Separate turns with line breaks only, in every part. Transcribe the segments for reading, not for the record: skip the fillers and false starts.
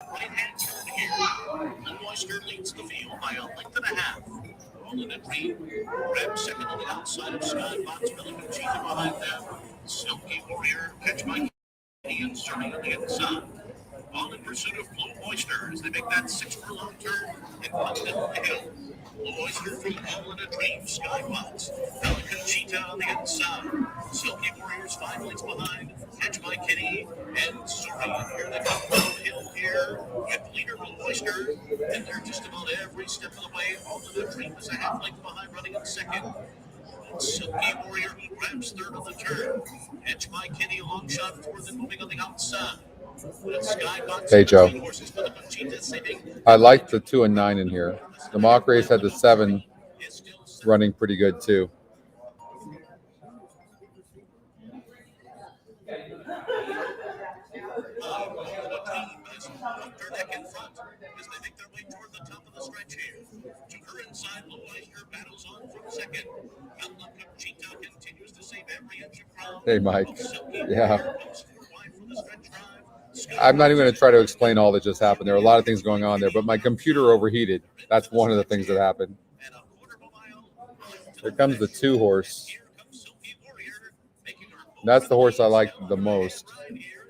Right-hand turn here. Blue Oyster leads the field by a length and a half. All in a green. Grab second on the outside of Skybox. Billy Conchita behind them. Silky Warrior, catch by Kenny and Surrey on the inside. All in pursuit of Blue Oyster as they make that 6 furlong turn and come down the hill. Blue Oyster from All in a Dream, Skybox. Pelican Cheetah on the inside. Silky Warriors 5 lengths behind. Catch by Kitty and Surrey. Here they come downhill here. Get leader Blue Oyster. And they're just about every step of the way. All in a Dream is a half length behind, running in second. Silky Warrior who grabs third of the turn. Catch by Kitty, a long shot forward and moving on the outside.
Hey, Joe. I like the 2 and 9 in here. The mock race had the 7 running pretty good, too. Hey, Mike. Yeah. I'm not even going to try to explain all that just happened. There are a lot of things going on there, but my computer overheated. That's one of the things that happened. Here comes the 2 horse. That's the horse I like the most.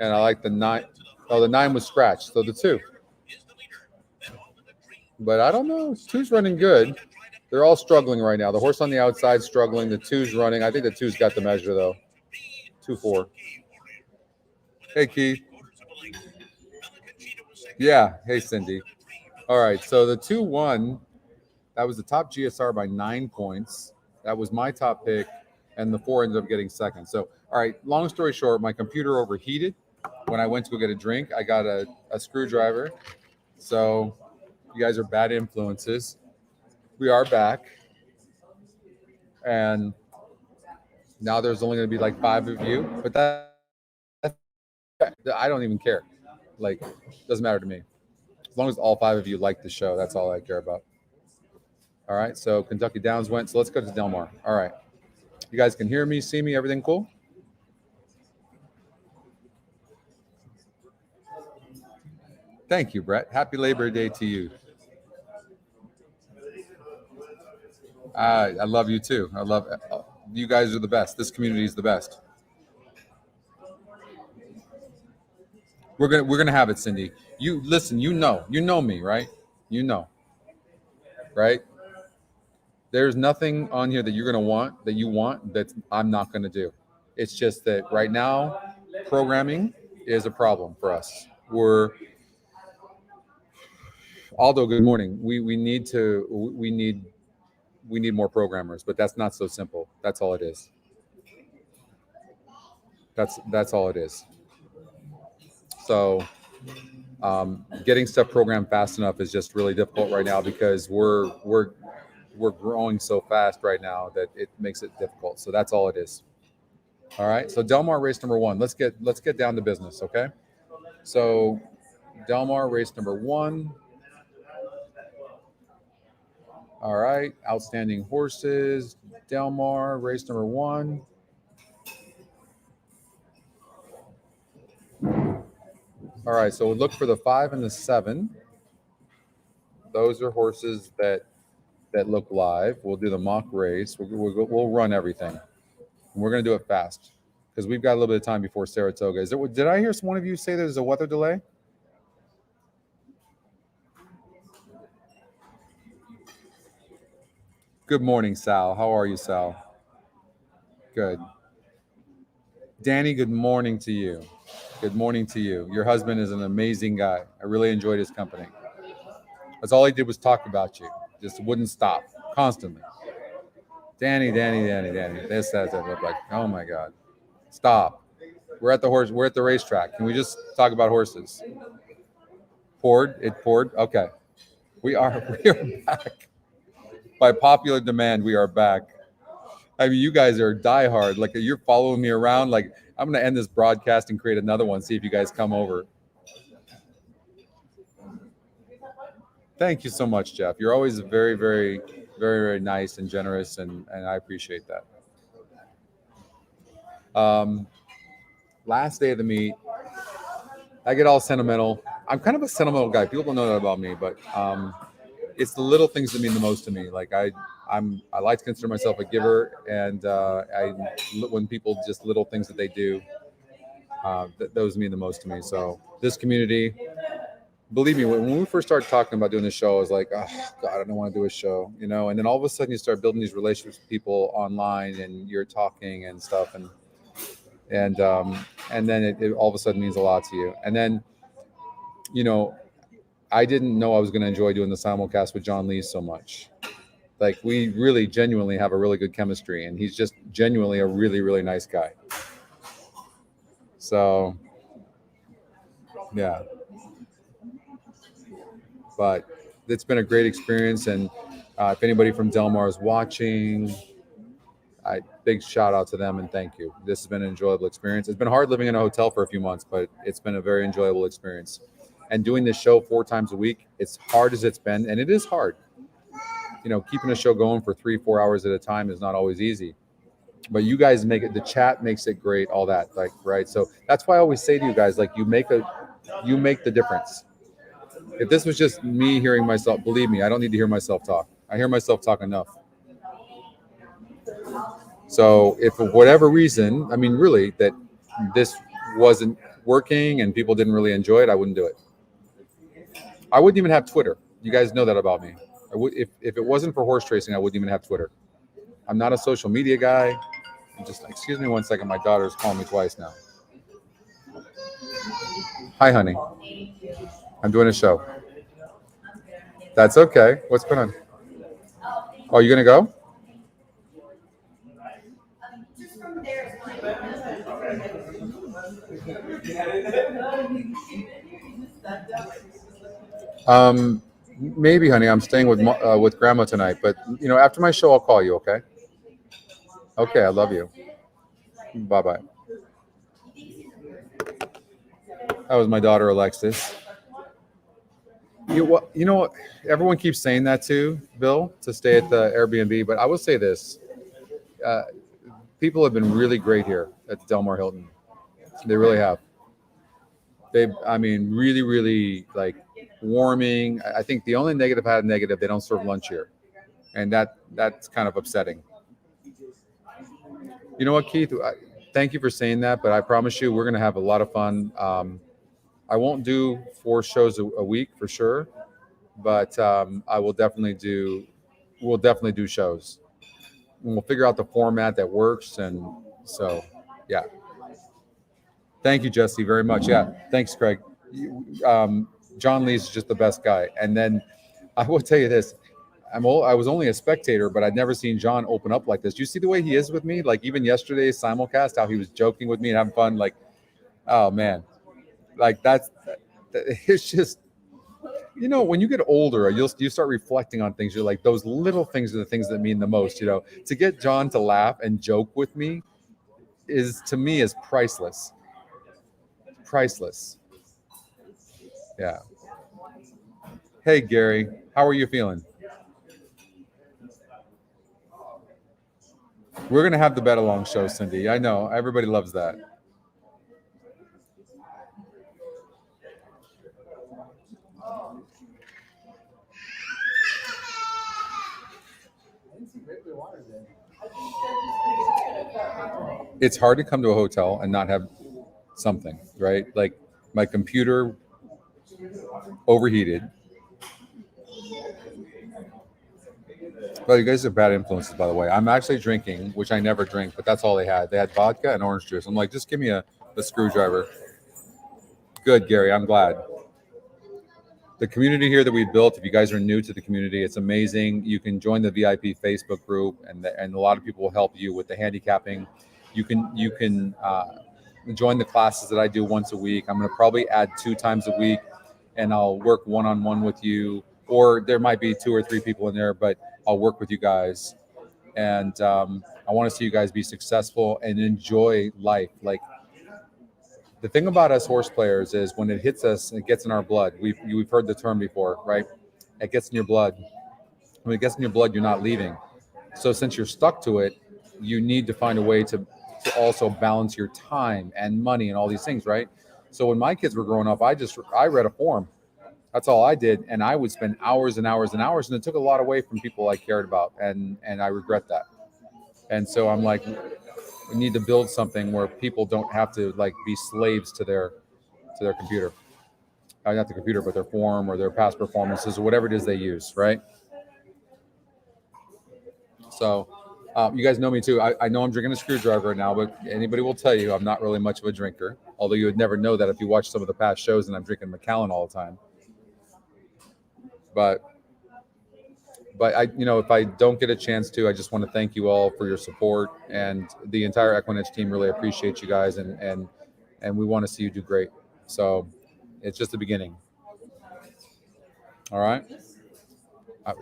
And I like the 9. Oh, the 9 was scratched, so the 2. But I don't know. 2's running good. They're all struggling right now. The horse on the outside struggling. The 2's running. I think the 2's got the measure, though. 2-4. Hey, Keith. Yeah. Hey, Cindy. All right. So the 2-1, that was the top GSR by 9 points. That was my top pick, and the 4 ended up getting second. So, all right. Long story short, my computer overheated when I went to go get a drink. I got a screwdriver. So you guys are bad influences. We are back. And now there's only going to be like 5 of you, but that's I don't even care. Like, doesn't matter to me. As long as all 5 of you like the show, that's all I care about. All right, so Kentucky Downs went. So let's go to Del Mar. All right. You guys can hear me, see me, everything cool? Thank you, Brett. Happy Labor Day to you. I love you too. I love you guys are the best. This community is the best. We're gonna have it, Cindy. You listen. You know me, right? You know, right? There's nothing on here that you're gonna want that I'm not gonna do. It's just that right now, programming is a problem for us. Aldo, good morning. We need more programmers, but that's not so simple. That's all it is. That's all it is. So getting stuff programmed fast enough is just really difficult right now because we're growing so fast right now that it makes it difficult. So that's all it is. All right. So Del Mar race number 1. Let's get down to business. Okay. So Del Mar race number 1. All right. Outstanding horses. Del Mar race number 1. All right, so we'll look for the 5 and the 7. Those are horses that look live. We'll do the mock race. We'll run everything. And we're going to do it fast because we've got a little bit of time before Saratoga. Did I hear one of you say there's a weather delay? Good morning, Sal. How are you, Sal? Good. Danny, good morning to you. Good morning to you. Your husband is an amazing guy. I really enjoyed his company. That's all he did was talk about you. Just wouldn't stop constantly. Danny. This, that, like, oh my God. Stop. We're at the racetrack. Can we just talk about horses? It poured. Okay. We are back. By popular demand, we are back. I mean, you guys are diehard. Like, you're following me around. Like, I'm going to end this broadcast and create another one. See if you guys come over. Thank you so much, Jeff. You're always very, very, very, very nice and generous, and I appreciate that. Last day of the meet, I get all sentimental. I'm kind of a sentimental guy. People don't know that about me, but it's the little things that mean the most to me. Like I like to consider myself a giver, and when people just little things that they do, those mean the most to me. So this community, believe me, when we first started talking about doing this show, I was like, oh God, I don't want to do a show, you know. And then all of a sudden, you start building these relationships with people online, and you're talking and stuff, and then it all of a sudden means a lot to you. And then, you know, I didn't know I was going to enjoy doing the simulcast with John Lee so much. Like, we really genuinely have a really good chemistry, and he's just genuinely a really, really nice guy. So, yeah. But it's been a great experience, and if anybody from Del Mar is watching, big shout out to them and thank you. This has been an enjoyable experience. It's been hard living in a hotel for a few months, but it's been a very enjoyable experience. And doing this show 4 times a week, it's hard as it's been, and it is hard. You know, keeping a show going for 3-4 hours at a time is not always easy. But you guys make it, the chat makes it great, all that, like, right? So that's why I always say to you guys, like, you make the difference. If this was just me hearing myself, believe me, I don't need to hear myself talk. I hear myself talk enough. So if for whatever reason, I mean, really, that this wasn't working and people didn't really enjoy it, I wouldn't do it. I wouldn't even have Twitter. You guys know that about me. I would, if it wasn't for horse racing, I wouldn't even have Twitter. I'm not a social media guy. Excuse me one second. My daughter's calling me twice now. Hi, honey. I'm doing a show. That's okay. What's going on? Oh, you gonna go? Maybe, honey. I'm staying with Grandma tonight, but you know, after my show, I'll call you. Okay? Okay. I love you. Bye bye. That was my daughter Alexis. You know what? Everyone keeps saying that too, Bill, to stay at the Airbnb. But I will say this: people have been really great here at the Del Mar Hilton. They really have. I mean, really, really like warming. I think the only negative they don't serve lunch here, and that's kind of upsetting. You know what, Keith? Thank you for saying that, but I promise you, we're going to have a lot of fun. I won't do 4 shows a week for sure, but I will definitely do. We'll definitely do shows, and we'll figure out the format that works. And so, yeah. Thank you, Jesse, very much. Yeah, thanks, Craig. John Lee's just the best guy. And then I will tell you this: I was only a spectator, but I'd never seen John open up like this. Do you see the way he is with me? Like even yesterday's simulcast, how he was joking with me and having fun. Like, oh man, like it's just, you know, when you get older, you start reflecting on things. You're like, those little things are the things that mean the most. You know, to get John to laugh and joke with me is priceless. Priceless. Yeah. Hey, Gary, how are you feeling? We're going to have the Bet Along show, Cindy. I know. Everybody loves that. It's hard to come to a hotel and not have something, right? Like my computer overheated. Well, you guys are bad influences, by the way. I'm actually drinking, which I never drink, but that's all they had. They had vodka and orange juice. I'm like, just give me a screwdriver. Good, Gary. I'm glad. The community here that we built, if you guys are new to the community, it's amazing. You can join the VIP Facebook group, and a lot of people will help you with the handicapping. You can join the classes that I do once a week. I'm going to probably add 2 times a week, and I'll work one-on-one with you, or there might be 2 or 3 people in there, but I'll work with you guys. And I want to see you guys be successful and enjoy life. Like, the thing about us horse players is when it hits us, it gets in our blood. We've heard the term before, right? It gets in your blood. When it gets in your blood, you're not leaving. So since you're stuck to it, you need to find a way to also balance your time and money and all these things, right? So when my kids were growing up, I read a form. That's all I did, and I would spend hours and hours and hours, and it took a lot away from people I cared about, and I regret that. And so I'm like, we need to build something where people don't have to like be slaves to their computer, not the computer, but their form or their past performances or whatever it is they use, right? So you guys know me too. I know I'm drinking a screwdriver now, but anybody will tell you I'm not really much of a drinker. Although you would never know that if you watch some of the past shows and I'm drinking Macallan all the time. But I, if I don't get a chance to, I just want to thank you all for your support, and the entire EquinEdge team really appreciates you guys, and we want to see you do great. So it's just the beginning. All right.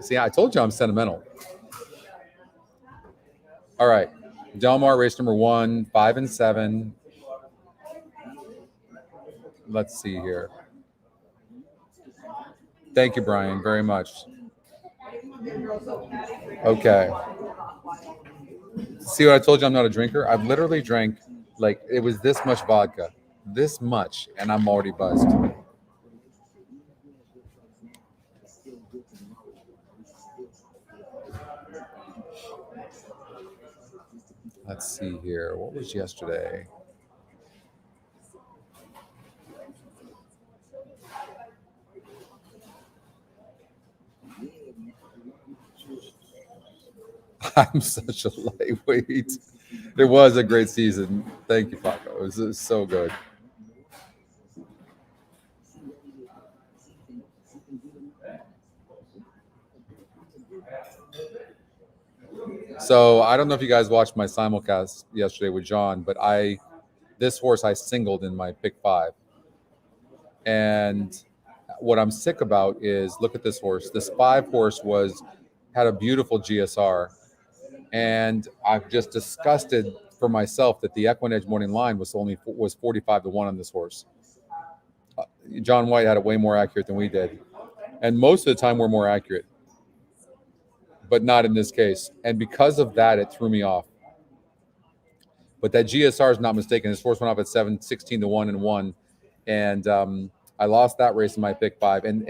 See, I told you I'm sentimental. All right. Del Mar race number 1, 5 and 7. Let's see here. Thank you, Brian, very much. Okay. See what I told you? I'm not a drinker. I've literally drank, like, it was this much vodka, this much, and I'm already buzzed. Let's see here. What was yesterday? I'm such a lightweight. It was a great season. Thank you, Paco. It was so good. So I don't know if you guys watched my simulcast yesterday with John, but this horse I singled in my pick 5. And what I'm sick about is, look at this horse. This 5 horse had a beautiful GSR. And I'm just disgusted for myself that the EquinEdge morning line was 45-1 on this horse. John White had it way more accurate than we did. And most of the time we're more accurate, but not in this case. And because of that, it threw me off. But that GSR is not mistaken. This horse went off at 16-1 and 1. And I lost that race in my pick 5. And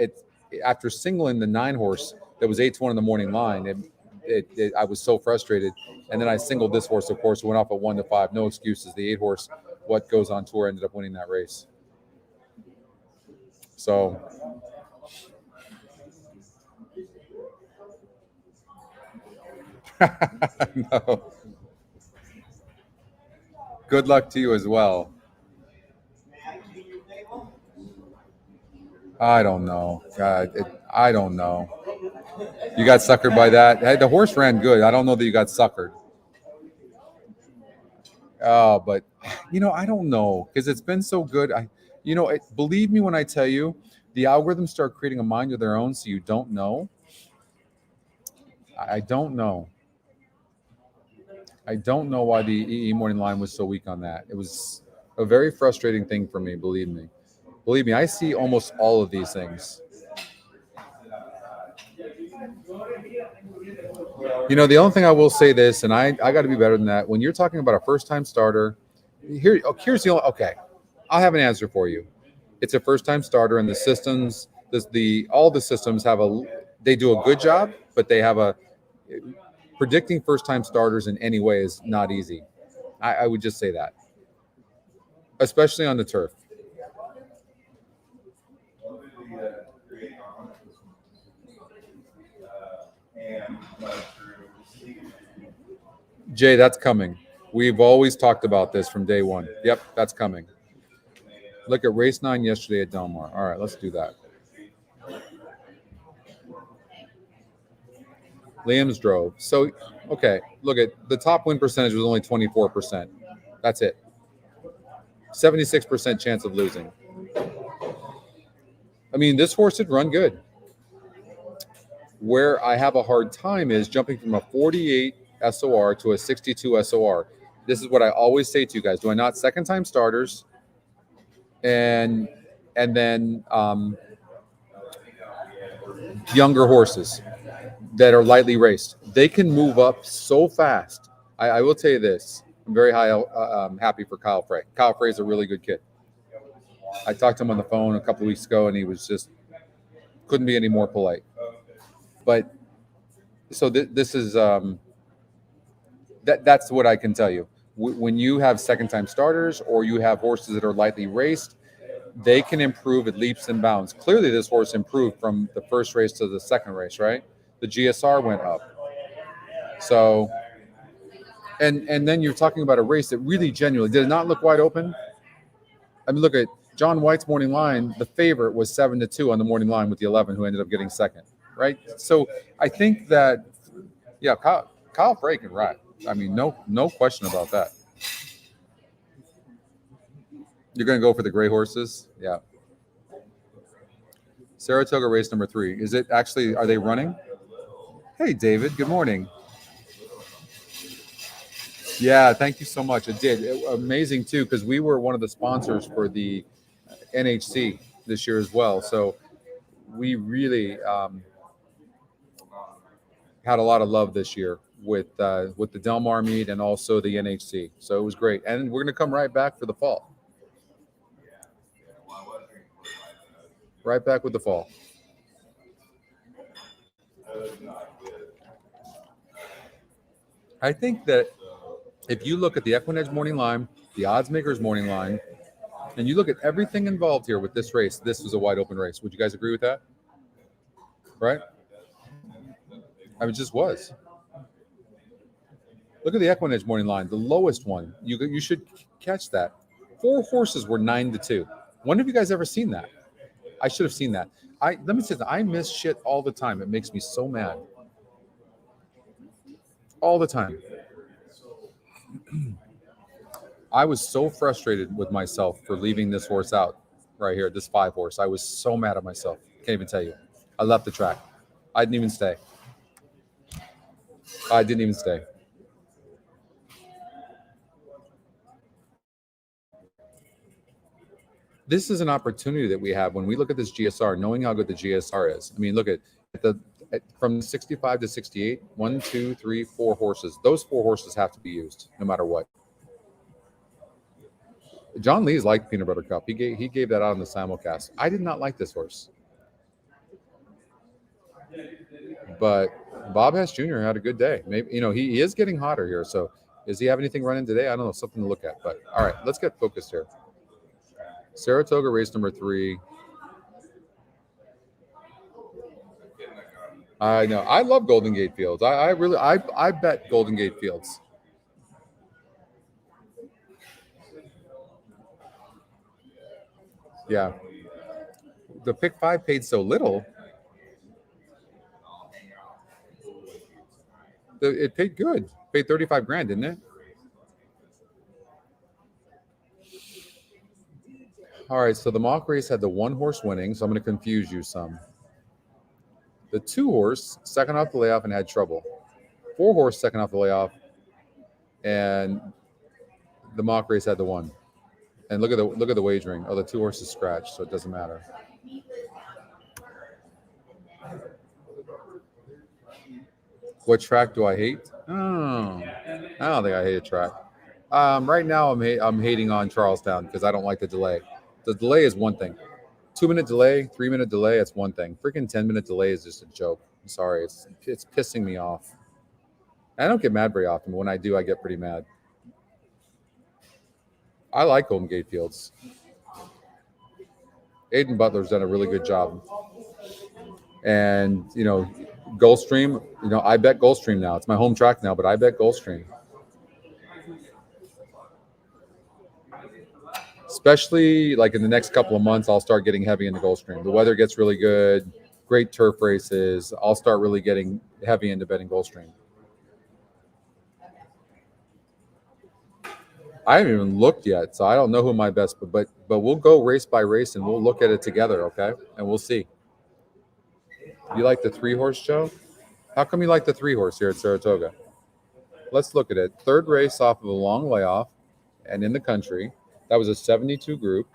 after singling the 9 horse that was 8-1 in the morning line, I was so frustrated. And then I singled this horse, of course, went off at 1-5. No excuses. The 8 horse, What Goes on Tour, ended up winning that race. So no. Good luck to you as well. I don't know. God, I don't know. You got suckered by that. Hey, the horse ran good. I don't know that you got suckered. Oh, but I don't know, because it's been so good. Believe me when I tell you, the algorithms start creating a mind of their own, so you don't know. I don't know. I don't know why the EE morning line was so weak on that. It was a very frustrating thing for me, believe me. Believe me, I see almost all of these things. The only thing I will say this, and I got to be better than that. When you're talking about a first-time starter, here's the only, okay, I'll have an answer for you. It's a first-time starter, and the systems, all the systems they do a good job, but they have predicting first-time starters in any way is not easy. I would just say that, especially on the turf. Jay, that's coming. We've always talked about this from day one. Yep, that's coming. Look at race 9 yesterday at Del Mar. All right, let's do that. Liam's drove. So, okay, look at the top win percentage was only 24%. That's it. 76% chance of losing. I mean, this horse had run good. Where I have a hard time is jumping from a 48 SOR to a 62 SOR. This is what I always say to you guys. Do I not second-time starters and then younger horses that are lightly raced? They can move up so fast. I will tell you this. I'm very happy for Kyle Frey. Kyle Frey is a really good kid. I talked to him on the phone a couple of weeks ago, and he was just couldn't be any more polite. But so this is that's what I can tell you. When you have second-time starters or you have horses that are lightly raced, they can improve at leaps and bounds. Clearly, this horse improved from the first race to the second race, right? The GSR went up. So, and then you're talking about a race that really genuinely did it not look wide open. I mean, look at John White's morning line. The favorite was 7-2 on the morning line with the 11, who ended up getting second, right? So I think that, yeah, Kyle Frey can ride. I mean, no question about that. You're going to go for the gray horses? Yeah. Saratoga race number 3. Is it actually, are they running? Hey, David, good morning. Yeah, thank you so much. It did. Amazing, too, because we were one of the sponsors for the NHC this year as well. So we really had a lot of love this year with the Del Mar meet and also the NHC. So it was great. And we're going to come right back for the fall. Right back with the fall. I think that if you look at the EquinEdge morning line, the odds makers morning line, and you look at everything involved here with this race, this was a wide open race. Would you guys agree with that? Right? I mean, it just was. Look at the EquinEdge morning line, the lowest one. You should catch that. 4 horses were 9-2. When have you guys ever seen that? I should have seen that. Let me say that I miss shit all the time. It makes me so mad. All the time. I was so frustrated with myself for leaving this horse out right here, this 5 horse. I was so mad at myself. Can't even tell you. I left the track. I didn't even stay. This is an opportunity that we have when we look at this GSR, knowing how good the GSR is. I mean, look at from 65 to 68, 1, 2, 3, 4 horses. Those 4 horses have to be used no matter what. John Lee's liked Peanut Butter Cup. He gave that out on the simulcast. I did not like this horse. But Bob Hess Jr. had a good day. Maybe, he is getting hotter here. So does he have anything running today? I don't know, something to look at. But all right, let's get focused here. Saratoga race number 3. I know. I love Golden Gate Fields. I really bet Golden Gate Fields. Yeah. The pick 5 paid so little. It paid good. It paid 35 grand, didn't it? All right, so the mock race had the 1 horse winning, so I'm going to confuse you some. The 2 horse, second off the layoff and had trouble. 4 horse, second off the layoff, and the mock race had the 1. And look at the wagering. Oh, the 2 horses scratched, so it doesn't matter. What track do I hate? Oh, I don't think I hate a track. Right now, I'm hating on Charlestown because I don't like the delay. The delay is one thing. 2-minute delay, 3-minute delay, that's one thing. Freaking 10-minute delay is just a joke. I'm sorry, it's pissing me off. I don't get mad very often, but when I do, I get pretty mad. I like Golden Gate Fields. Aiden Butler's done a really good job. And, Gulfstream, I bet Gulfstream now. It's my home track now, but I bet Gulfstream. Especially like in the next couple of months, I'll start getting heavy into Gulfstream. The weather gets really good, great turf races. I'll start really getting heavy into betting Gulfstream. I haven't even looked yet, so I don't know who my best, but we'll go race by race and we'll look at it together, okay? And we'll see. You like the 3 horse, Joe? How come you like the 3 horse here at Saratoga? Let's look at it. 3rd race off of a long layoff and in the country. That was a 72 group.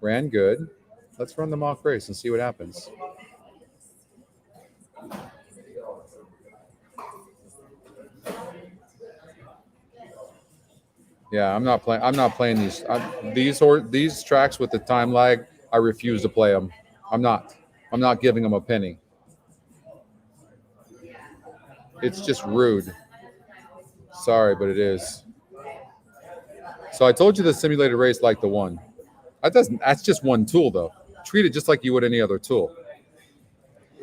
Ran good. Let's run the mock race and see what happens. Yeah, I'm not playing. I'm not playing these tracks with the time lag. I refuse to play them. I'm not. I'm not giving them a penny. It's just rude. Sorry, but it is. So I told you the simulated race like the one. That's just one tool though. Treat it just like you would any other tool.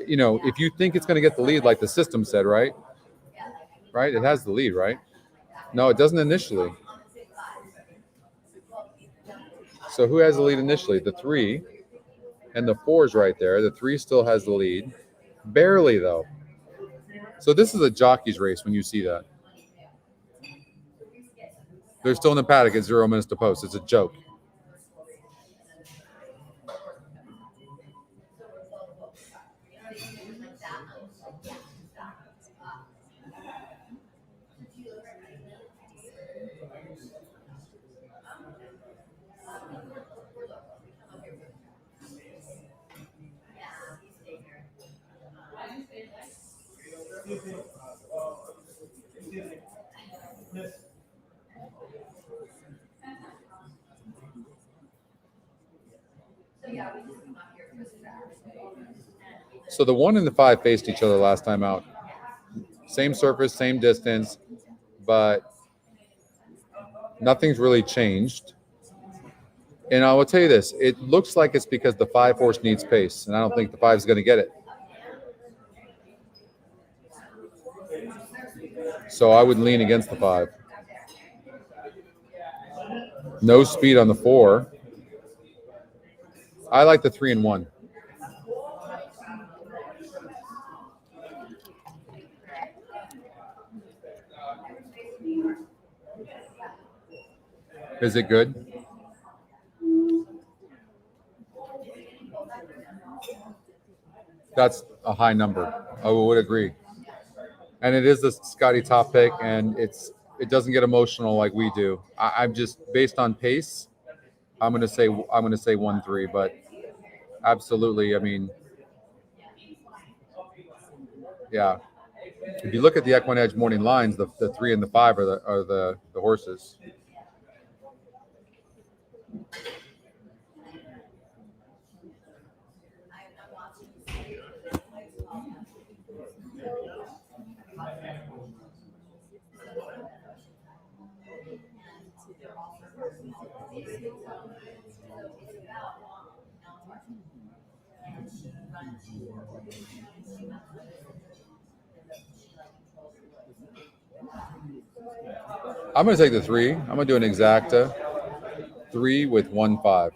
You know, if you think it's going to get the lead, like the system said, right? Right? It has the lead, right? No, it doesn't initially. So who has the lead initially? The 3, and the 4's right there. The 3 still has the lead, barely though. So this is a jockey's race when you see that. They're still in the paddock at 0 minutes to post. It's a joke. So the 1 and the 5 faced each other last time out. Same surface, same distance, but nothing's really changed. And I will tell you this, it looks like it's because the 5 horse needs pace, and I don't think the 5 is going to get it. So I would lean against the 5. No speed on the 4. I like the 3 and 1. Is it good? That's a high number. I would agree. And it is the Scotty top pick, and it doesn't get emotional like we do. I'm just based on pace. I'm gonna say 1-3, but absolutely. I mean, yeah. If you look at the EquinEdge morning lines, the 3 and the 5 are the horses. I'm going to take the 3. I'm going to do an exacta 3 with 1-5.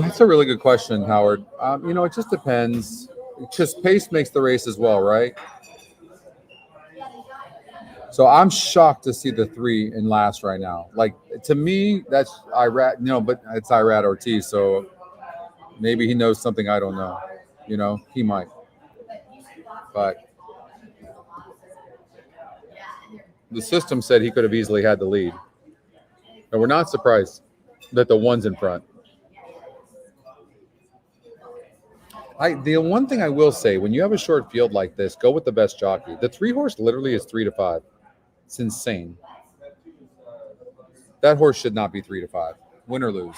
It's a really good question, Howard. It just depends. Just pace makes the race as well, right? So I'm shocked to see the 3 in last right now. Like, to me, that's Irad, but it's Irad Ortiz, so maybe he knows something I don't know. He might. But the system said he could have easily had the lead. And we're not surprised that the 1's in front. The one thing I will say, when you have a short field like this, go with the best jockey. The 3 horse literally is 3-5. It's insane. That horse should not be 3-5, win or lose.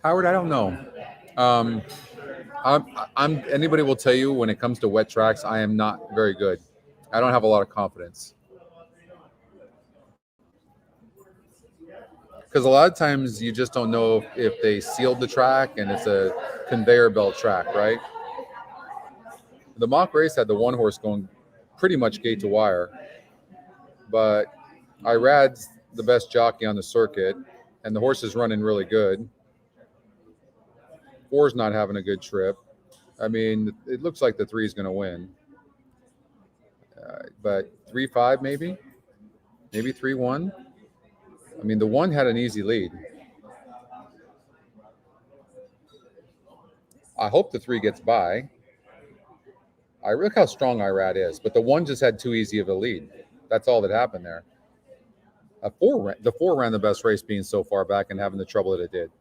Howard, I don't know. Anybody will tell you when it comes to wet tracks, I am not very good. I don't have a lot of confidence. Because a lot of times you just don't know if they sealed the track and it's a conveyor belt track, right? The mock race had the 1 horse going pretty much gate to wire, but Irad's the best jockey on the circuit, and the horse is running really good. 4's not having a good trip. I mean, it looks like the 3 is going to win, but 3-5 maybe 3-1. I mean, the 1 had an easy lead. I hope the 3 gets by. I look how strong Irad is, but the one just had too easy of a lead. That's all that happened there. The four ran the best race, being so far back and having the trouble that it did.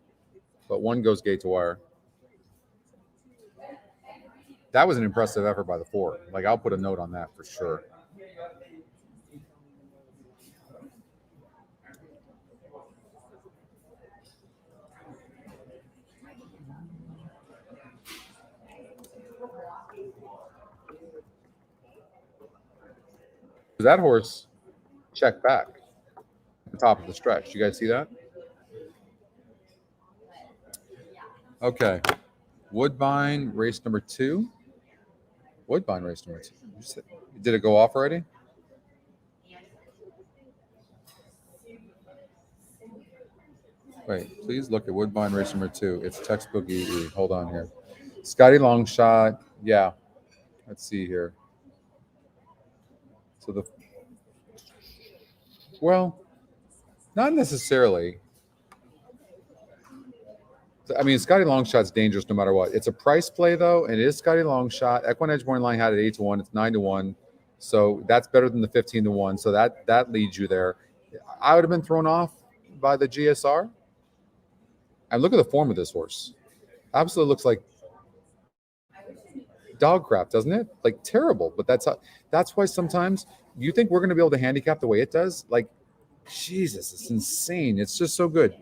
But one goes gate to wire. That was an impressive effort by the four. Like, I'll put a note on that for sure. That horse checked back at the top of the stretch. You guys see that? Okay. Woodbine, race number 2. Woodbine, race number 2. Did it go off already? Wait, please look at Woodbine, race number 2. It's textbook easy. Hold on here. Scotty Longshot. Yeah. Let's see here. So well, not necessarily. I mean, Scotty Longshot's dangerous no matter what. It's a price play, though, and it is Scotty Longshot. EquinEdge morning line had it 8-1. It's 9-1. So that's better than the 15-1. So that leads you there. I would have been thrown off by the GSR. And look at the form of this horse. Absolutely looks like dog crap, doesn't it? Like, terrible. But that's why sometimes you think we're going to be able to handicap the way it does. Like, Jesus, it's insane. It's just so good.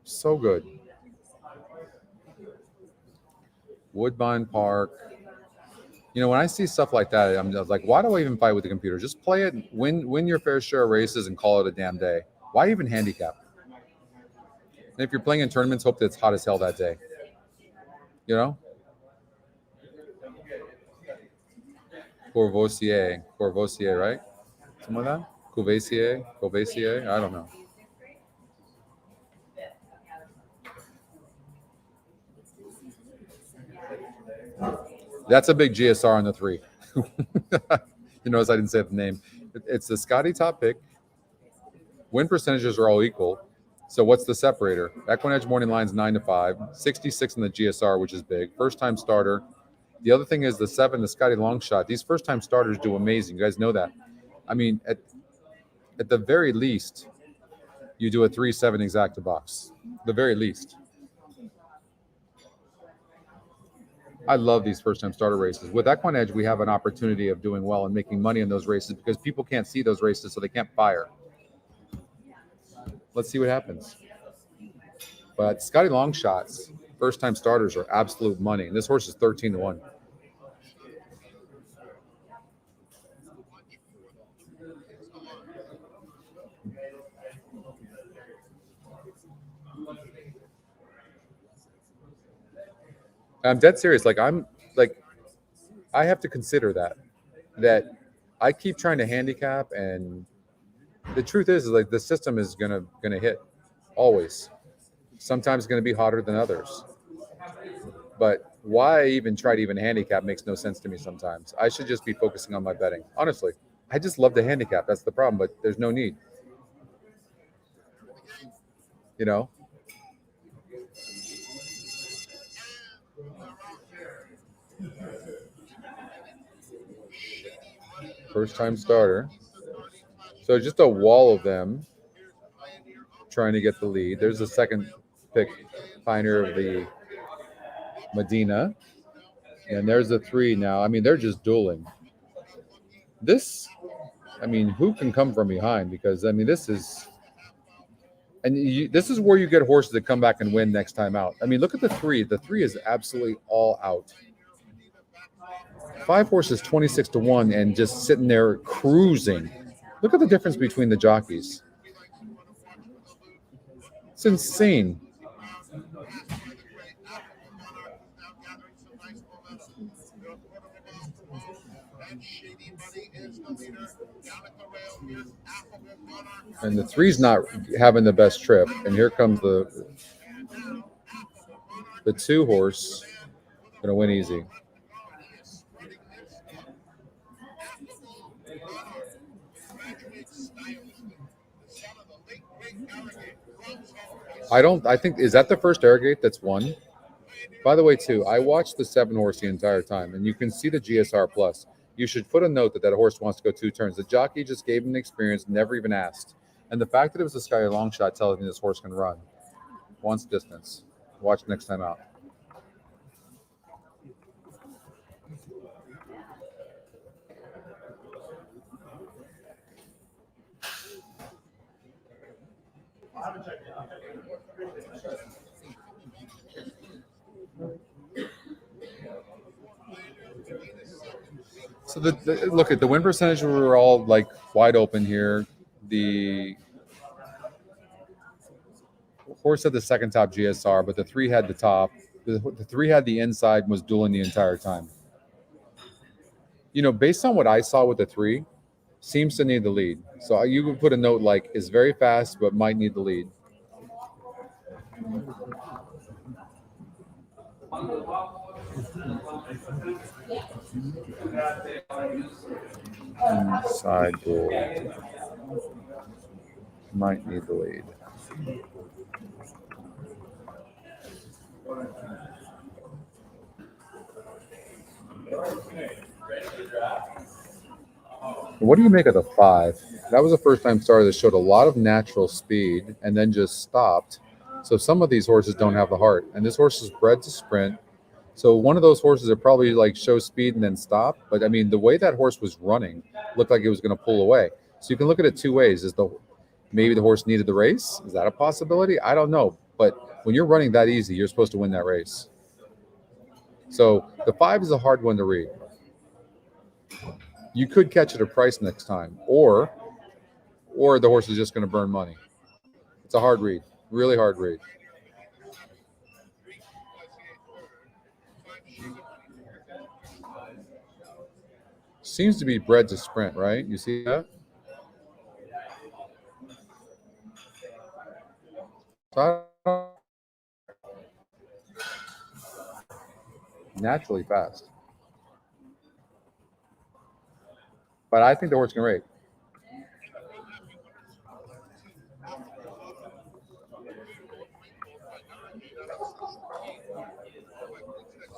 So good. Woodbine Park. You know, when I see stuff like that, I'm just like, why do I even fight with the computer? Just play it, win your fair share of races, and call it a damn day. Why even handicap? And if you're playing in tournaments, hope that it's hot as hell that day. You know? Courvoisier, right? Something like that? Courvoisier? I don't know. That's a big GSR on the 3. You notice I didn't say the name. It's the Scotty top pick. Win percentages are all equal. So what's the separator? EquinEdge morning line's 9-5, 66 in the GSR, which is big. First time starter. The other thing is the 7, the Scotty Longshot. These first time starters do amazing. You guys know that. I mean, at the very least, you do a 3-7 exacta box. The very least. I love these first time starter races. With EquinEdge, we have an opportunity of doing well and making money in those races because people can't see those races, so they can't fire. Let's see what happens. But Scotty Longshots, first time starters, are absolute money. And this horse is 13-1. I'm dead serious. Like, I have to consider that I keep trying to handicap, and the truth is like the system is gonna hit always. Sometimes it's gonna be hotter than others. But why even try to even handicap makes no sense to me sometimes. I should just be focusing on my betting. Honestly, I just love to handicap. That's the problem, but there's no need. You know? First time starter. So just a wall of them trying to get the lead. There's the second pick, Pioneer of the Medina. And there's the 3 now. I mean, they're just dueling. This, I mean, who can come from behind? Because, I mean, this is... And this is where you get horses that come back and win next time out. I mean, look at the 3. The 3 is absolutely all out. 5 horses, 26-1, and just sitting there cruising. Look at the difference between the jockeys. It's insane. And the 3's not having the best trip. And here comes the 2 horse. Going to win easy. I think, is that the first Arrogate that's won? By the way, too, I watched the 7 horse the entire time, and you can see the GSR plus. You should put a note that that horse wants to go 2 turns. The jockey just gave him the experience, never even asked. And the fact that it was a Sky long shot tells me this horse can run. Wants distance. Watch next time out. So look at the win percentage. We were all like wide open here. The horse had the second top GSR, but the 3 had the top. The 3 had the inside and was dueling the entire time. You know, based on what I saw with the 3, seems to need the lead. So you would put a note like is very fast, but might need the lead. Inside duel. Might need the lead. What do you make of the 5? That was a first-time starter that showed a lot of natural speed and then just stopped. So some of these horses don't have the heart, and this horse is bred to sprint. So one of those horses that probably like show speed and then stop. But I mean, the way that horse was running looked like it was going to pull away. So you can look at it 2 ways: maybe the horse needed the race? Is that a possibility? I don't know. But when you're running that easy, you're supposed to win that race. So the 5 is a hard one to read. You could catch it a price next time, or the horse is just going to burn money. It's a hard read, really hard read. Seems to be bred to sprint, right? You see that? Naturally fast. But I think the horse can rate.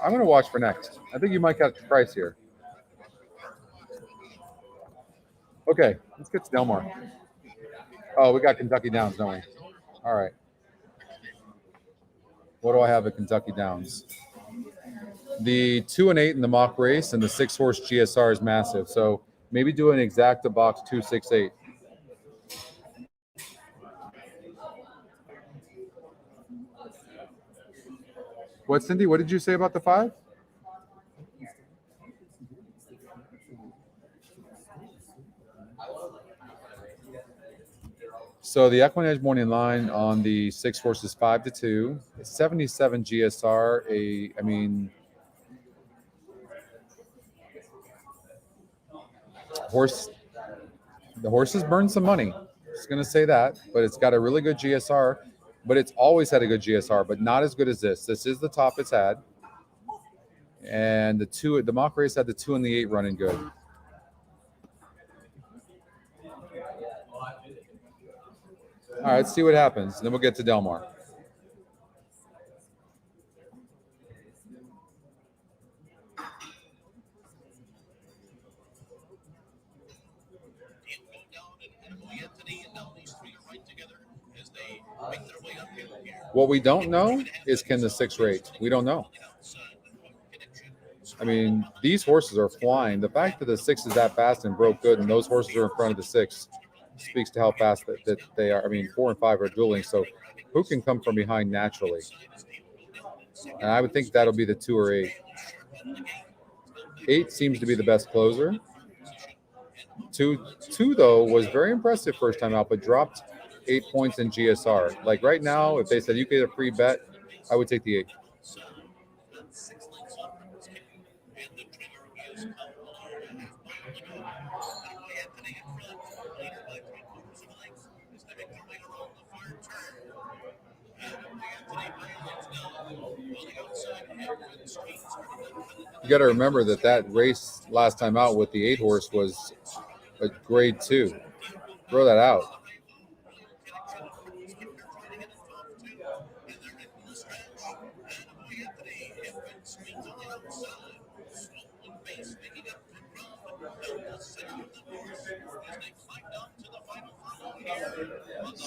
I'm going to watch for next. I think you might catch the price here. Okay, let's get to Del Mar. Oh, we got Kentucky Downs, don't we? All right. What do I have at Kentucky Downs? The 2 and 8 in the mock race and the 6-horse GSR is massive. So maybe do an exacta box 2, 6, 8. What, Cindy? What did you say about the 5? So the EquinEdge morning line on the 6 horses 5-2, 77 GSR. I mean, the horse has burned some money. Just going to say that, but it's got a really good GSR. But it's always had a good GSR, but not as good as this. This is the top it's had. And the mock race had the 2 and the 8 running good. All right, let's see what happens. Then we'll get to Del Mar. What we don't know is can the 6 rate. We don't know. I mean, these horses are flying. The fact that the 6 is that fast and broke good, and those horses are in front of the 6, speaks to how fast that they are. I mean, 4 and 5 are dueling. So who can come from behind naturally? And I would think that'll be the 2 or 8. 8 seems to be the best closer. 2 though was very impressive first time out, but dropped 8 points in GSR. Like right now, if they said you get a free bet, I would take the 8. You got to remember that race last time out with the 8 horse was a grade 2. Throw that out.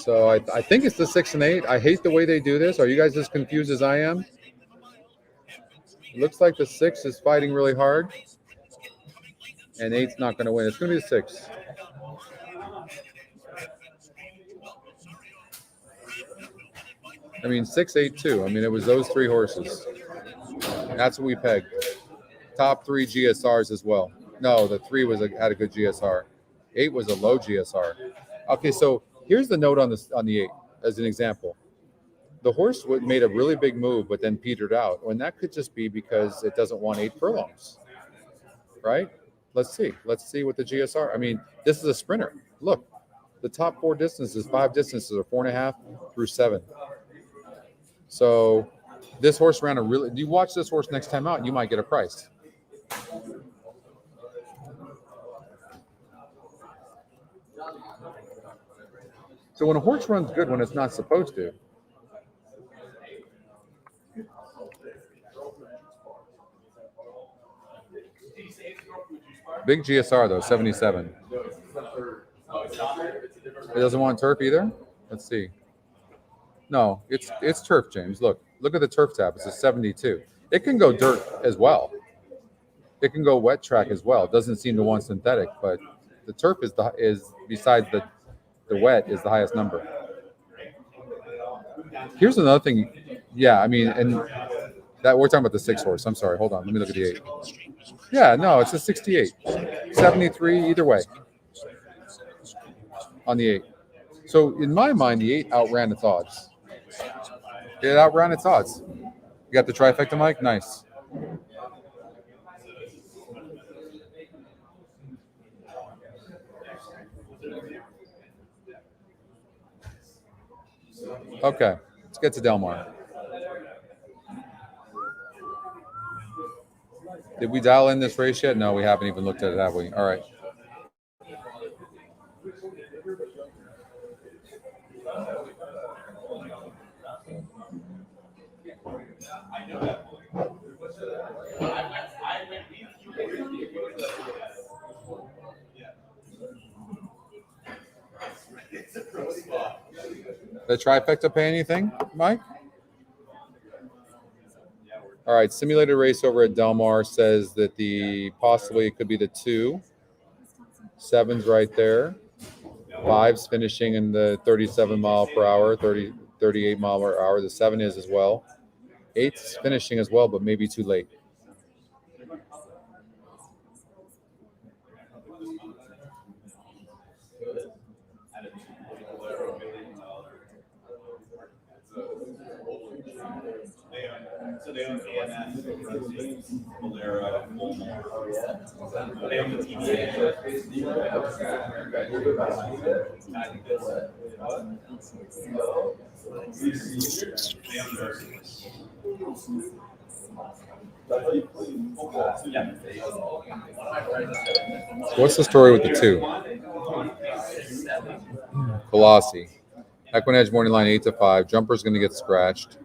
So I think it's the 6 and 8. I hate the way they do this. Are you guys as confused as I am? Looks like the 6 is fighting really hard, and 8's not going to win. It's going to be the 6. I mean, 6, 8, 2. I mean, it was those 3 horses. That's what we pegged. Top 3 GSRs as well. No, the 3 had a good GSR. 8 was a low GSR. Okay, so here's the note on the 8 as an example. The horse made a really big move, but then petered out. And that could just be because it doesn't want 8 furlongs, right? Let's see. Let's see what the GSR. I mean, this is a sprinter. Look, the top 4 distances, 5 distances are 4.5 through 7. So this horse ran a really. You watch this horse next time out, you might get a price. So when a horse runs good when it's not supposed to, big GSR though, 77. It doesn't want turf either. Let's see. No, it's turf, James. Look at the turf tab. It's a 72. It can go dirt as well. It can go wet track as well. It doesn't seem to want synthetic, but the turf is besides the wet is the highest number. Here's another thing. Yeah, I mean, and that we're talking about the 6 horse. I'm sorry. Hold on. Let me look at the 8. Yeah, no, it's a 68. 73 either way on the 8. So in my mind, the 8 outran its odds. It outran its odds. You got the trifecta, Mike? Nice. Okay, let's get to Del Mar. Did we dial in this race yet? No, we haven't even looked at it, have we? All right. The trifecta pay anything, Mike? All right, simulated race over at Del Mar says that possibly it could be the 2. 7's right there. 5's finishing in the 37 mile per hour, 38 mile per hour. The 7 is as well. 8's finishing as well, but maybe too late.
So they own AMS, Valera, they own the TVA.
What's the story with the 2? Colossi. EquinEdge morning line 8 to 5. Jumper's going to get scratched.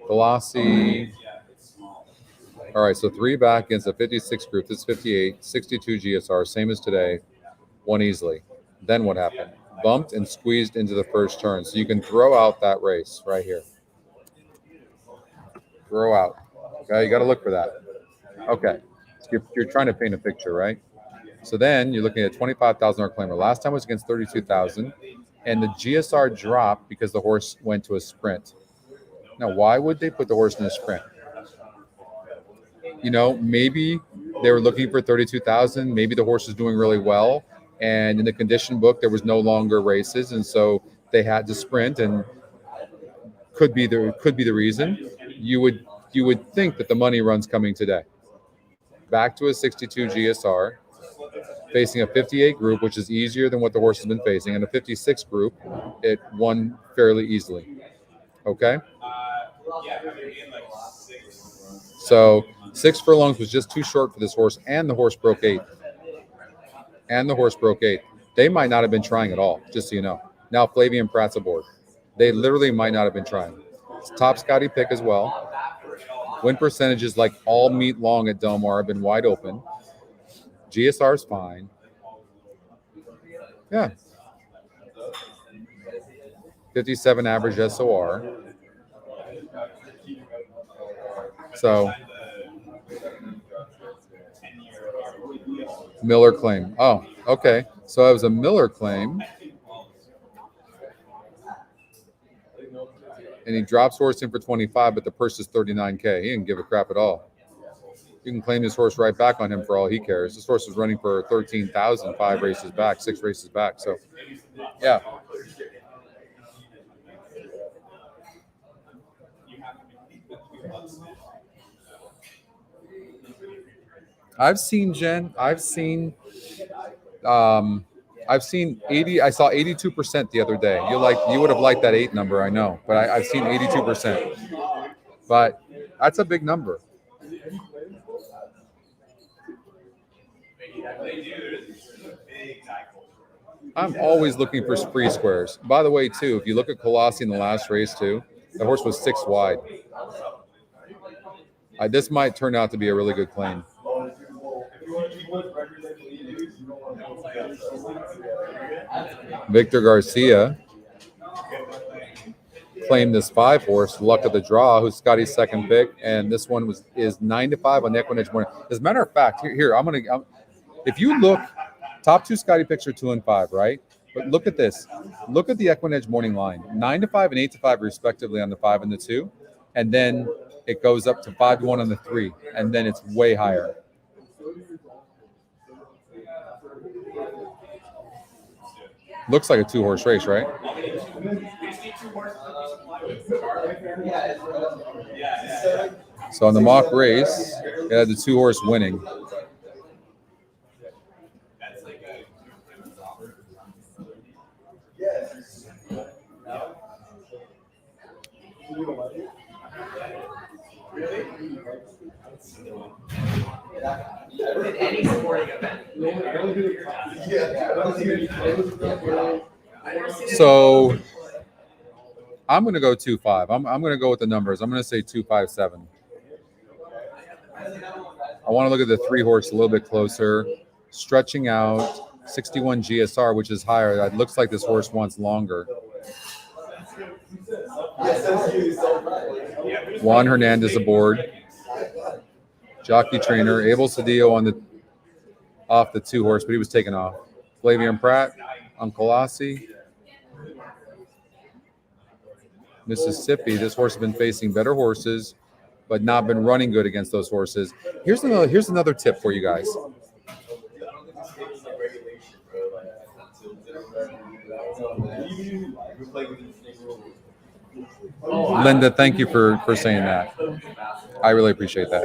Colossi. All right, so 3 back against a 56 group. This is 58, 62 GSR, same as today. Won easily. Then what happened? Bumped and squeezed into the first turn. So you can throw out that race right here. Throw out. Okay, you got to look for that. Okay, you're trying to paint a picture, right? So then you're looking at $25,000 claimer. Last time was against 32,000, and the GSR dropped because the horse went to a sprint. Now, why would they put the horse in a sprint? You know, maybe they were looking for 32,000. Maybe the horse is doing really well, and in the condition book there was no longer races, and so they had to sprint. And could be the reason. You would think that the money run's coming today. Back to a 62 GSR, facing a 58 group, which is easier than what the horse has been facing, and a 56 group, it won fairly easily. Okay. So 6 furlongs was just too short for this horse, and the horse broke 8. They might not have been trying at all, just so you know. Now Flavian Pratt's aboard. They literally might not have been trying. It's top Scotty pick as well. Win percentages like all meet long at Del Mar have been wide open. GSR's fine. Yeah. 57 average SOR. So Miller claim. Oh, okay. So it was a Miller claim. And he drops horse in for 25, but the purse is 39K. He didn't give a crap at all. You can claim this horse right back on him for all he cares. This horse was running for 13,000, 5 races back, 6 races back. So, yeah. I've seen 80. I saw 82% the other day. You would have liked that 8 number, I know, but I've seen 82%. But that's a big number. I'm always looking for free squares. By the way, too, if you look at Colossi in the last race, too, the horse was 6 wide. This might turn out to be a really good claim. Victor Garcia claimed this 5 horse, Luck of the Draw, who's Scotty's second pick, and this one is 9-5 on the EquinEdge morning. As a matter of fact, here if you look, top 2 Scotty picks are 2 and 5, right? But look at this. Look at the EquinEdge morning line, 9-5 and 8-5 respectively on the 5 and the 2, and then it goes up to 5-1 on the 3, and then it's way higher. Looks like a 2-horse race, right? So on the mock race, it had the 2-horse winning.
Any sporting event.
So I'm going to go 2-5. I'm going to go with the numbers. I'm going to say 2-5-7. I want to look at the 3-horse a little bit closer. Stretching out 61 GSR, which is higher. It looks like this horse wants longer. Juan Hernandez aboard. Jockey trainer. Abel Cedillo off the 2-horse, but he was taken off. Flavian Pratt on Colossi. Mississippi. This horse has been facing better horses, but not been running good against those horses. Here's another tip for you guys. Linda, thank you for saying that. I really appreciate that.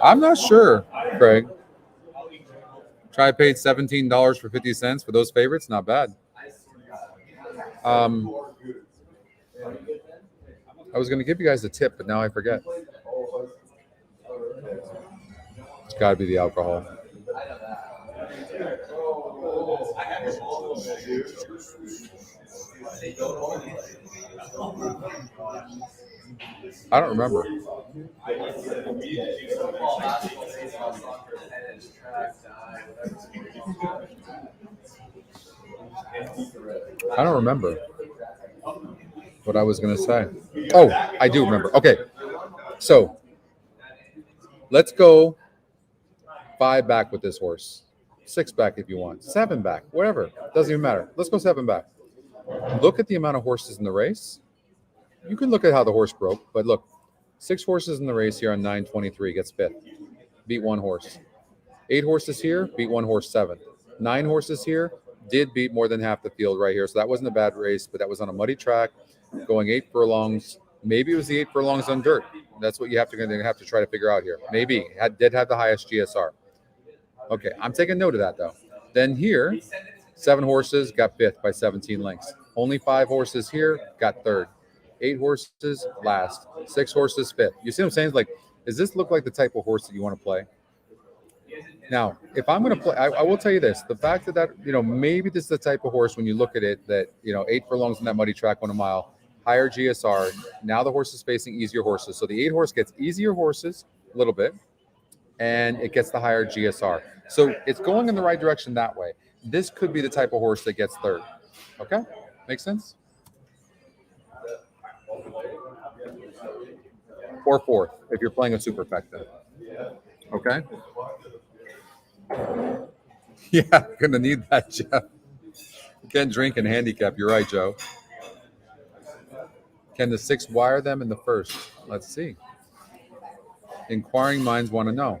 I'm not sure, Craig. Try paid $17 for 50 cents for those favorites. Not bad. I was going to give you guys a tip, but now I forget. It's got to be the alcohol. I don't remember. I don't remember what I was going to say. Oh, I do remember. Okay. So let's go 5 back with this horse. 6 back if you want. 7 back. Whatever. Doesn't even matter. Let's go 7 back. Look at the amount of horses in the race. You can look at how the horse broke, but look, 6 horses in the race here on 923 gets 5th. Beat 1 horse. 8 horses here, beat 1 horse 7. 9 horses here, did beat more than half the field right here. So that wasn't a bad race, but that was on a muddy track, going 8 furlongs. Maybe it was the 8 furlongs on dirt. That's what you have to try to figure out here. Maybe did have the highest GSR. Okay, I'm taking note of that though. Then here, 7 horses got 5th by 17 lengths. Only 5 horses here got 3rd. 8 horses last. 6 horses 5th. You see what I'm saying? It's like, does this look like the type of horse that you want to play? Now, if I'm going to play, I will tell you this: the fact that maybe this is the type of horse when you look at it that 8 furlongs in that muddy track on a mile, higher GSR. Now the horse is facing easier horses, so the 8 horse gets easier horses a little bit, and it gets the higher GSR. So it's going in the right direction that way. this could be the type of horse that gets third. Okay, makes sense. Or fourth if you're playing a superfecta. Okay. Yeah, gonna need that, Jeff. You can't drink and handicap. You're right, Joe. Can the 6 wire them in the first? Let's see. Inquiring minds want to know.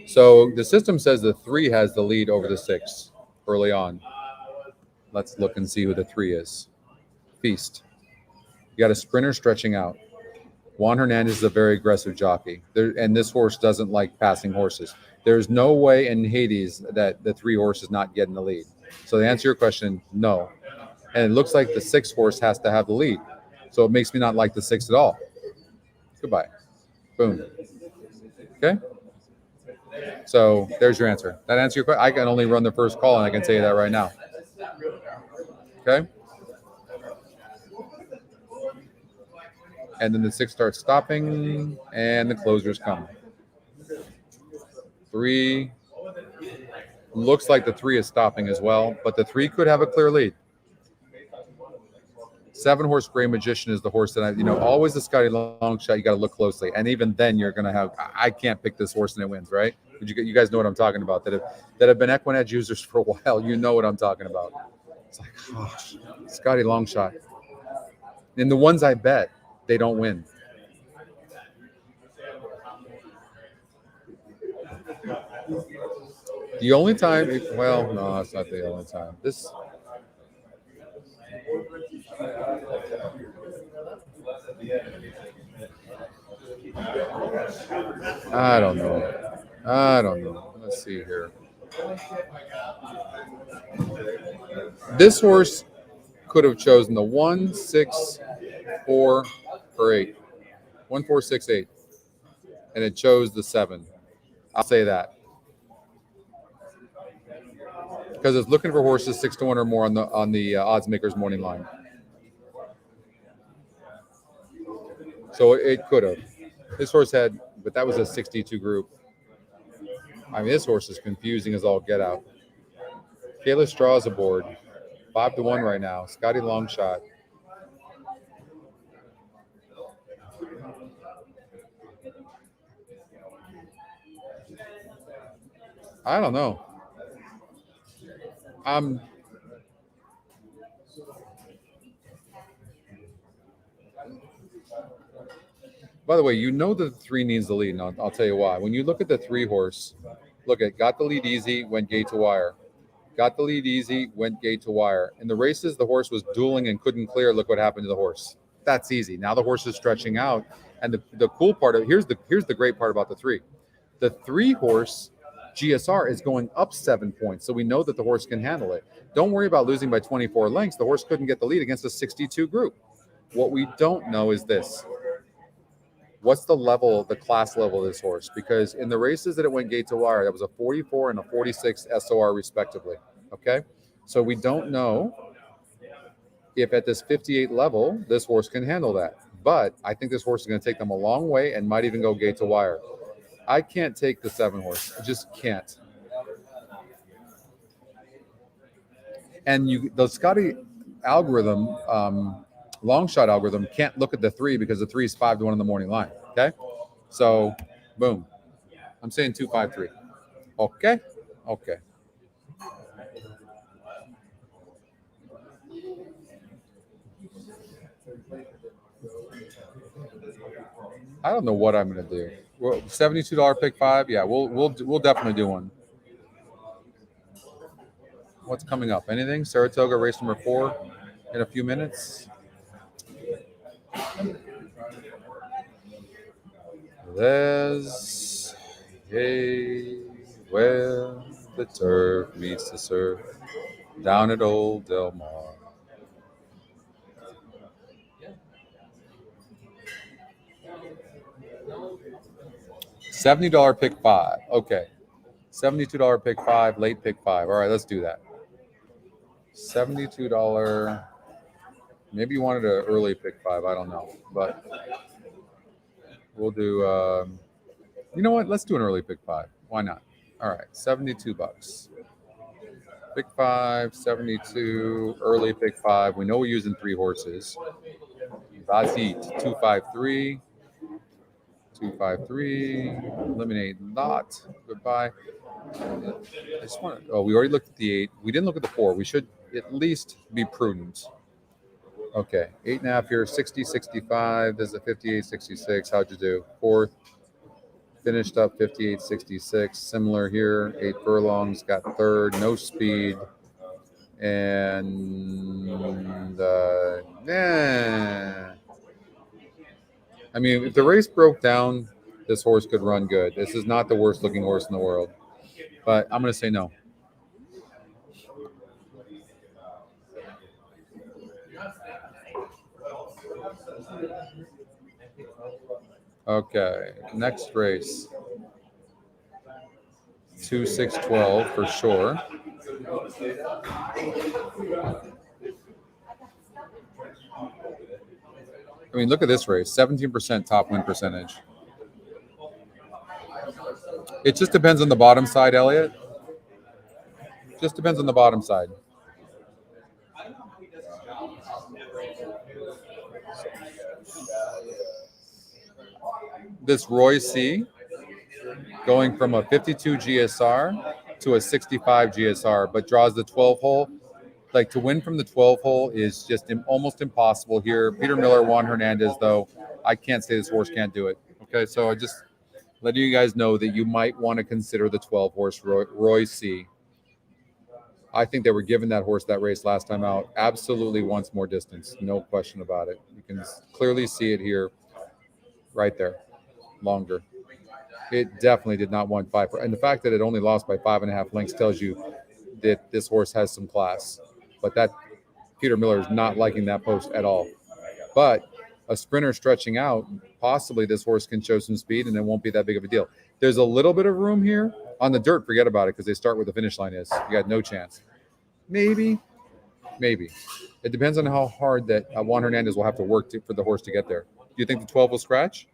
So the system says the 3 has the lead over the 6 early on. Let's look and see who the 3 is. Feast. You got a sprinter stretching out. Juan Hernandez is a very aggressive jockey, and this horse doesn't like passing horses. There's no way in Hades that the 3 horse is not getting the lead. So to answer your question, no. And it looks like the 6 horse has to have the lead. So it makes me not like the 6 at all. Goodbye. Boom. Okay? So there's your answer. That answer your question? I can only run the first call, and I can tell you that right now. Okay? And then the 6 starts stopping, and the closers come. 3. Looks like the 3 is stopping as well, but the 3 could have a clear lead. 7 horse Gray Magician is the horse that always the Scotty long shot. You got to look closely, and even then you're going to have. I can't pick this horse and it wins, right? You guys know what I'm talking about. That have been EquinEdge users for a while. You know what I'm talking about. It's like, gosh, Scotty long shot. And the ones I bet, they don't win. The only time, no, it's not the only time. I don't know. Let's see here. This horse could have chosen the 1, 6, 4, or 8. 1, 4, 6, 8. And it chose the 7. I'll say that. Because it's looking for horses 6-1 or more on the odds makers morning line. So it could have. This horse had, but that was a 62 group. I mean, this horse is confusing as all get out. Kayla Straw's aboard. 5-1 right now. Scotty Longshot. I don't know. By the way, the 3 needs the lead, and I'll tell you why. When you look at the 3 horse, got the lead easy, went gate to wire. Got the lead easy, went gate to wire. In the races, the horse was dueling and couldn't clear. Look what happened to the horse. That's easy. Now the horse is stretching out, and the cool part of here's the great part about the 3. The 3 horse GSR is going up 7 points, so we know that the horse can handle it. Don't worry about losing by 24 lengths. The horse couldn't get the lead against a 62 group. What we don't know is this. What's the class level of this horse? Because in the races that it went gate to wire, that was a 44 and a 46 SOR respectively. Okay? So we don't know if at this 58 level, this horse can handle that. But I think this horse is going to take them a long way and might even go gate to wire. I can't take the 7 horse. I just can't. And the Scotty algorithm, long shot algorithm, can't look at the 3 because the 3 is 5-1 in the morning line. Okay, so boom. I'm saying 2, 5, 3. Okay. I don't know what I'm going to do. Well, $72 pick 5. Yeah, we'll definitely do one. What's coming up? Anything? Saratoga race number 4 in a few minutes. There's a where the turf meets the surf down at old Del Mar. $70 pick 5. Okay. $72 pick 5, late pick 5. All right, let's do that. $72. Maybe you wanted an early pick 5. I don't know. But we'll do You know what? Let's do an early pick 5. Why not? All right, $72. Pick 5, 72, early pick 5. We know we're using 3 horses. That's it. 253. 253. Eliminate lot. Goodbye. I just want to. Oh, we already looked at the 8. We didn't look at the 4. We should at least be prudent. Okay, 8.5 here, 60, 65. There's a 58, 66. How'd you do? 4th. Finished up 58, 66. Similar here. 8 furlongs. Got 3rd. No speed. And I mean, if the race broke down, this horse could run good. This is not the worst looking horse in the world, but I'm going to say no. Okay, next race. 2-6-12 for sure. I mean, look at this race, 17% top win percentage. It just depends on the bottom side, Elliot. Just depends on the bottom side. This Roy C going from a 52 GSR to a 65 GSR, but draws the 12 hole. Like, to win from the 12 hole is just almost impossible here. Peter Miller, Juan Hernandez, though, I can't say this horse can't do it. Okay, so I just letting you guys know that you might want to consider the 12 horse Roy C. I think they were given that horse that race last time out. Absolutely wants more distance, no question about it. You can clearly see it here, right there, longer. It definitely did not want 5, and the fact that it only lost by 5.5 lengths tells you that this horse has some class. But that Peter Miller is not liking that post at all. But a sprinter stretching out, possibly this horse can show some speed, and it won't be that big of a deal. There's a little bit of room here on the dirt. Forget about it, because they start where the finish line is. You got no chance. Maybe. It depends on how hard that Juan Hernandez will have to work for the horse to get there. Do you think the 12 will scratch?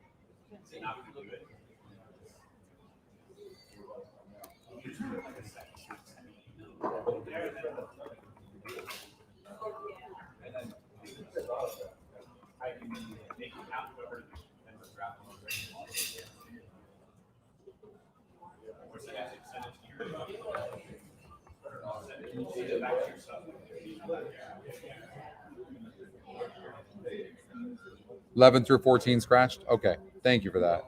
$11 through $14 scratched? Okay, thank you for that.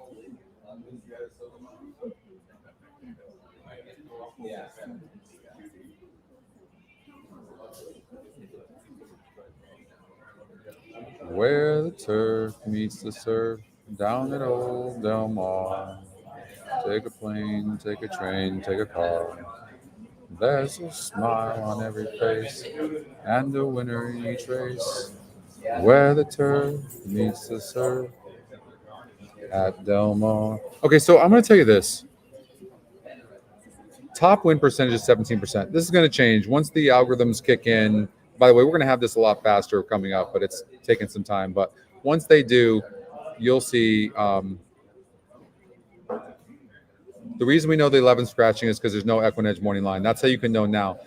Where the turf meets the surf, down at old Del Mar. Take a plane, take a train, take a car. There's a smile on every face, and a winner in each race. Where the turf meets the surf at Del Mar. Okay, so I'm going to tell you this. Top win percentage is 17%. This is going to change once the algorithms kick in. By the way, we're going to have this a lot faster coming up, but it's taking some time. But once they do, you'll see. The reason we know the 11 scratching is because there's no EquinEdge morning line. That's how you can know now.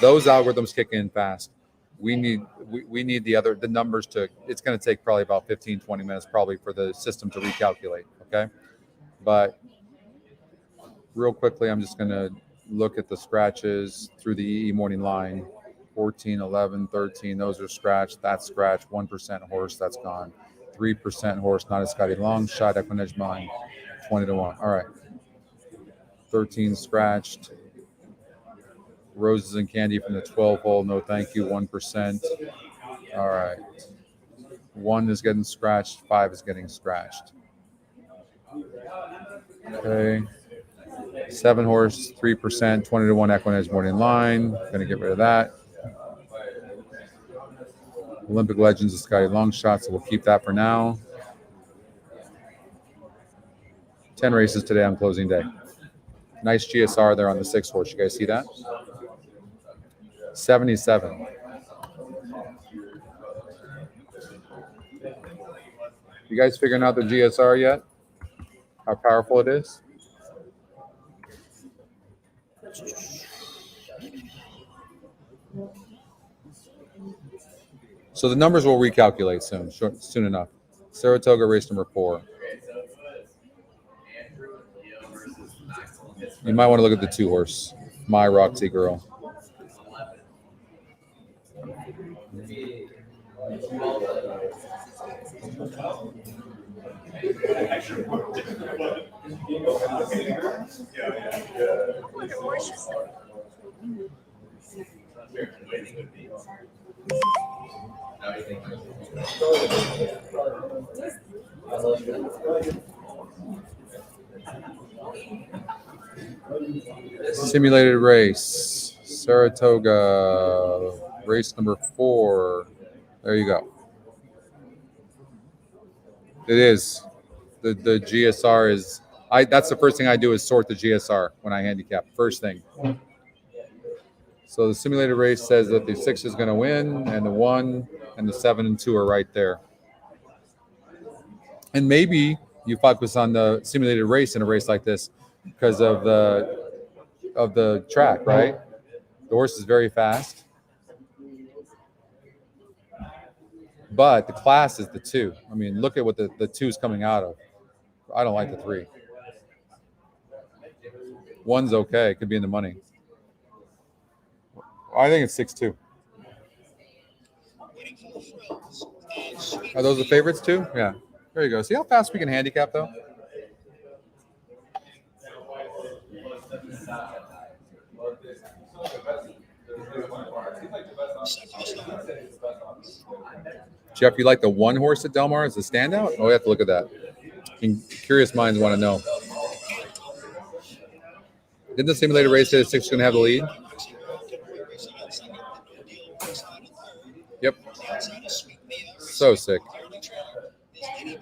Those algorithms kick in fast. We need the numbers to. It's going to take probably about 15, 20 minutes probably for the system to recalculate. Okay, but real quickly, I'm just going to look at the scratches through the EE morning line. 14, 11, 13, those are scratched. That's scratched. 1% horse, that's gone. 3% horse, not a Scotty long shot. EquinEdge mine, 20-1. All right. 13 scratched. Roses and candy from the 12 hole. No, thank you. 1%. All right. 1 is getting scratched. 5 is getting scratched. Okay. 7 horse, 3%. 20-1 EquinEdge morning line. Going to get rid of that. Olympic Legends of Scotty long shot, so we'll keep that for now. 10 races today on closing day. Nice GSR there on the 6 horse. You guys see that? 77. You guys figuring out the GSR yet? How powerful it is? So the numbers will recalculate soon enough. Saratoga race number 4. You might want to look at the 2 horse, My Roxy Girl. Simulated race, Saratoga, race number 4. There you go. It is. The GSR is, that's the first thing I do is sort the GSR when I handicap, first thing. So the simulated race says that the 6 is going to win, and the 1 and the 7 and 2 are right there. And maybe you focus on the simulated race in a race like this because of the track, right? The horse is very fast, but the class is the 2. I mean, look at what the 2 is coming out of. I don't like the 3. 1's okay; it could be in the money. I think it's 6-2. Are those the favorites too? Yeah. There you go. See how fast we can handicap though? Jeff, you like the 1 horse at Del Mar as a standout? Oh, we have to look at that. And curious minds want to know. Didn't the simulated race say the 6 is going to have the lead? Yep. So sick.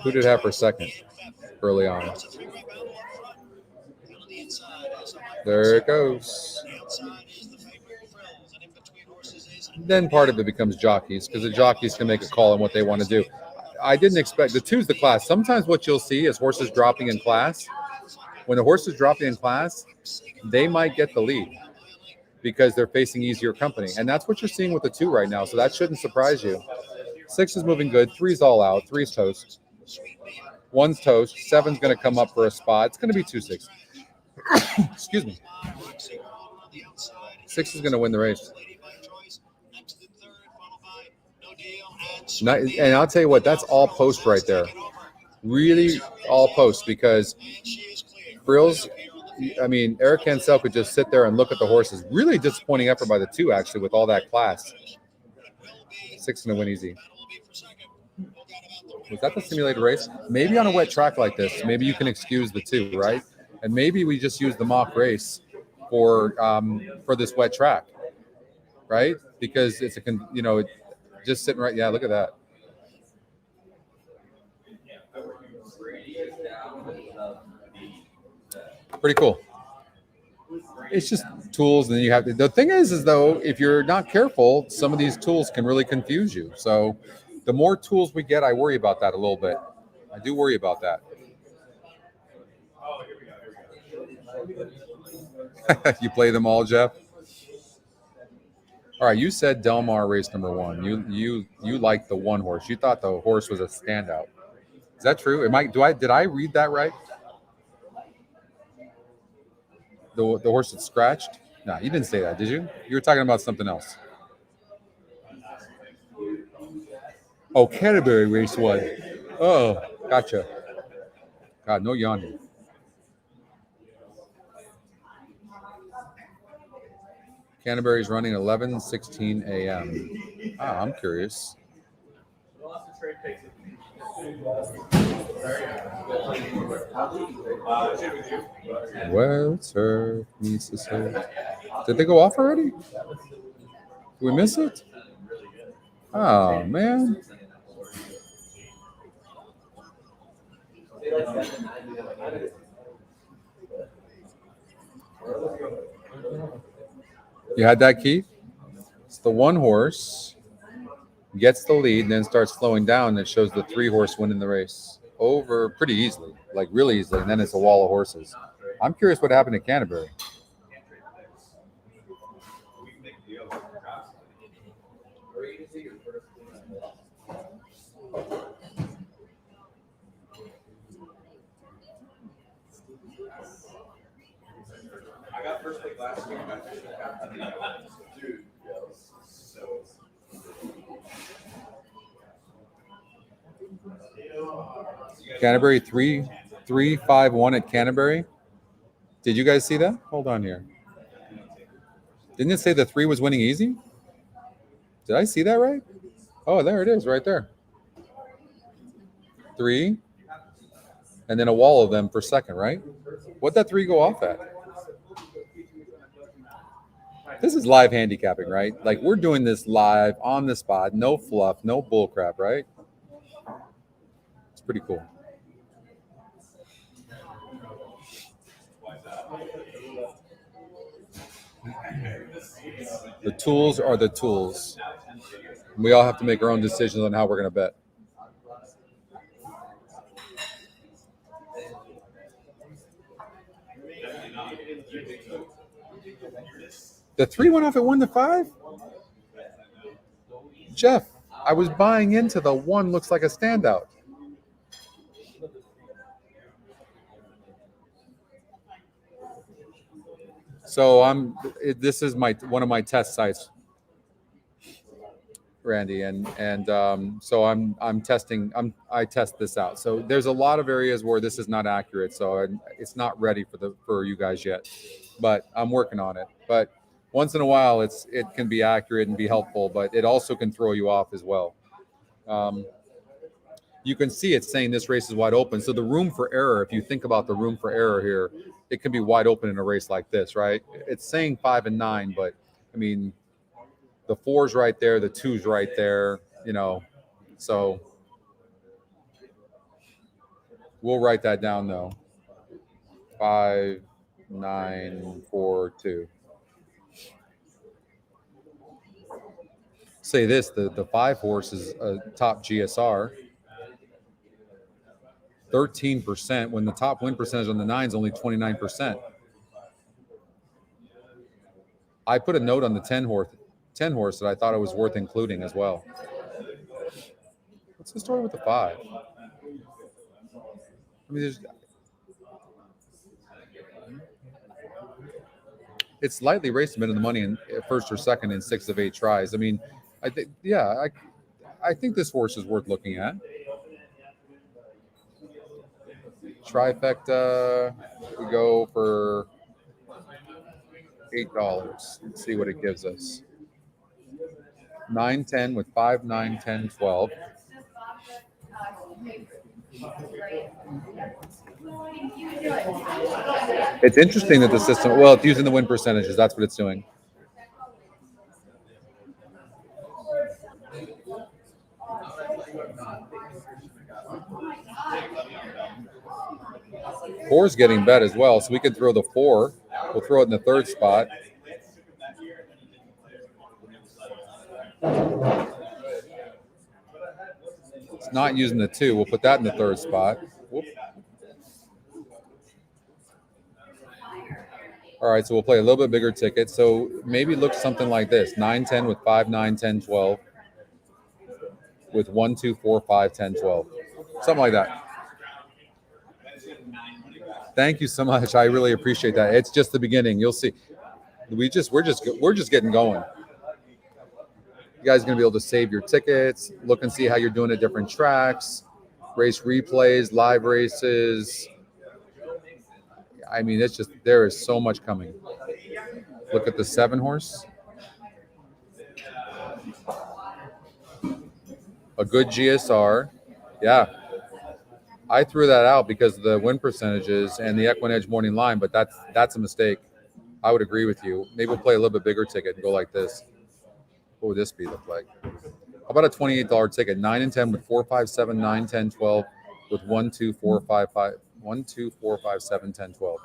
Who did it have for second early on? There it goes. Then part of it becomes jockeys because the jockeys can make a call on what they want to do. I didn't expect the 2's the class. Sometimes what you'll see is horses dropping in class. When the horse is dropping in class, they might get the lead because they're facing easier company. And that's what you're seeing with the 2 right now. So that shouldn't surprise you. 6 is moving good. 3's all out. 3's toast. 1's toast. 7's going to come up for a spot. It's going to be 2-6. Excuse me. 6 is going to win the race. And I'll tell you what, that's all post right there. Really all post because Frills, I mean, Eric Cancel could just sit there and look at the horses. Really disappointing effort by the 2, actually, with all that class. 6 going to win easy. Was that the simulated race? Maybe on a wet track like this, maybe you can excuse the 2, right? And maybe we just use the mock race for this wet track, right? Because it's just sitting right. Yeah, look at that. Pretty cool. It's just tools, and then you have to. The thing is though, if you're not careful, some of these tools can really confuse you. So, the more tools we get, I worry about that a little bit. I do worry about that. You play them all, Jeff? All right, you said Del Mar race number 1. You liked the 1 horse. You thought the horse was a standout. Is that true? Did I read that right? The horse that scratched? No, you didn't say that, did you? You were talking about something else. Oh, Canterbury race 1. Oh, gotcha. God, no yawning. Canterbury's running 11:16 a.m. I'm curious. Well, sir, needs to say. Did they go off already? Did we miss it? Oh, man. You had that, Keith? It's the 1 horse gets the lead and then starts slowing down, and it shows the 3 horse winning the race over pretty easily, like really easily, and then it's a wall of horses. I'm curious what happened to Canterbury.
make a deal with the drafts. I got first pick last year. I got first pick after the dude. So.
Canterbury 3-5-1 at Canterbury. Did you guys see that? Hold on here. Didn't it say the 3 was winning easy? Did I see that right? Oh, there it is, right there. 3, and then a wall of them for second, right? What'd that 3 go off at? This is live handicapping, right? Like, we're doing this live on the spot, no fluff, no bull crap, right? It's pretty cool. The tools are the tools. We all have to make our own decisions on how we're going to bet. The 3 went off at 1-5? Jeff, I was buying into the 1 looks like a standout. So this is one of my test sites, Randy, and so I'm testing. I test this out. So there's a lot of areas where this is not accurate. So it's not ready for you guys yet, but I'm working on it. But once in a while, it can be accurate and be helpful, but it also can throw you off as well. You can see it's saying this race is wide open. So the room for error, if you think about the room for error here, it can be wide open in a race like this, right? It's saying 5 and 9, but I mean, the 4's right there, the 2's right there, so we'll write that down though. 5, 9, 4, 2. Say this, the 5 horse is a top GSR. 13% when the top win percentage on the 9 is only 29%. I put a note on the 10 horse that I thought it was worth including as well. What's the story with the 5? I mean, it's slightly raced a bit of the money in first or second in 6 of 8 tries. I mean, I think this horse is worth looking at. Trifecta, we go for $8. Let's see what it gives us. 9, 10 with 5, 9, 10, 12. It's interesting that the system, well, it's using the win percentages. That's what it's doing. Four's getting bet as well, so we could throw the 4. We'll throw it in the 3rd spot. It's not using the 2. We'll put that in the 3rd spot. Whoop. All right, so we'll play a little bit bigger ticket. So maybe look something like this. 9, 10 with 5, 9, 10, 12. With 1, 2, 4, 5, 10, 12. Something like that. Thank you so much. I really appreciate that. It's just the beginning. You'll see. We're just getting going. You guys are going to be able to save your tickets, look and see how you're doing at different tracks, race replays, live races. I mean, it's just, there is so much coming. Look at the 7 horse. A good GSR. Yeah. I threw that out because of the win percentages and the EquinEdge morning line, but that's a mistake. I would agree with you. Maybe we'll play a little bit bigger ticket and go like this. What would this be look like? How about a $28 ticket? 9 and 10 with 4, 5, 7, 9, 10, 12 with 1, 2, 4, 5, 5, 1, 2, 4, 5, 7, 10, 12.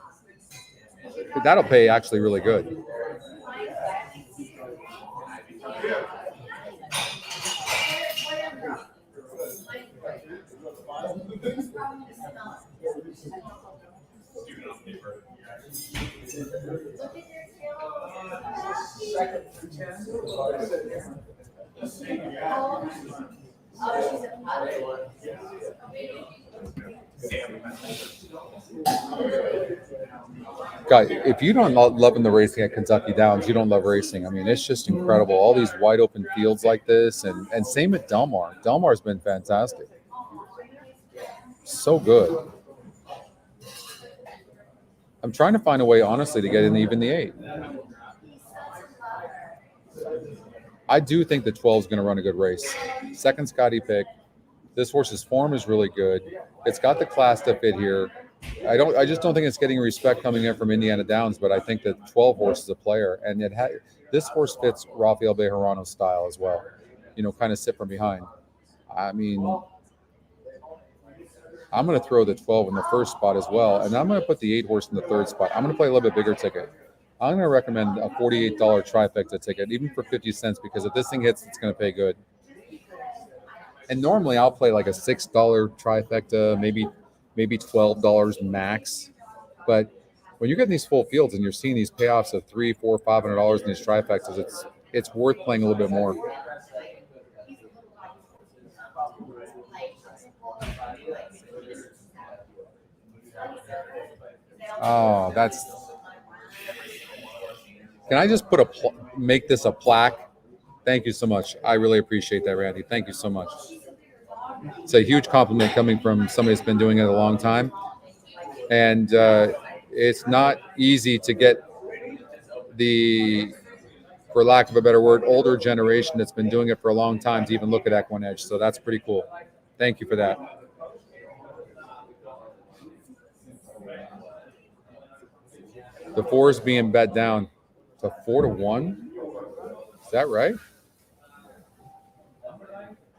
That'll pay actually really good. God, if you don't loving the racing at Kentucky Downs, you don't love racing. I mean, it's just incredible. All these wide open fields like this, and same at Del Mar. Del Mar's been fantastic. So good. I'm trying to find a way, honestly, to get in even the 8. I do think the 12 is going to run a good race. Second Scotty pick. This horse's form is really good. It's got the class to fit here. I just don't think it's getting respect coming in from Indiana Downs, but I think that 12 horse is a player, and this horse fits Rafael Bejarano's style as well. You know, kind of sit from behind. I mean, I'm going to throw the 12 in the first spot as well, and I'm going to put the 8 horse in the third spot. I'm going to play a little bit bigger ticket. I'm going to recommend a $48 trifecta ticket, even for 50 cents, because if this thing hits, it's going to pay good. And normally I'll play like a $6 trifecta, maybe $12 max. But when you're getting these full fields and you're seeing these payoffs of $300, $400, $500 in these trifectas, it's worth playing a little bit more. Oh, that's. Can I just make this a plaque? Thank you so much. I really appreciate that, Randy. Thank you so much. It's a huge compliment coming from somebody that's been doing it a long time. And it's not easy to get the, for lack of a better word, older generation that's been doing it for a long time to even look at EquinEdge. So that's pretty cool. Thank you for that. The 4 is being bet down to 4-1. Is that right?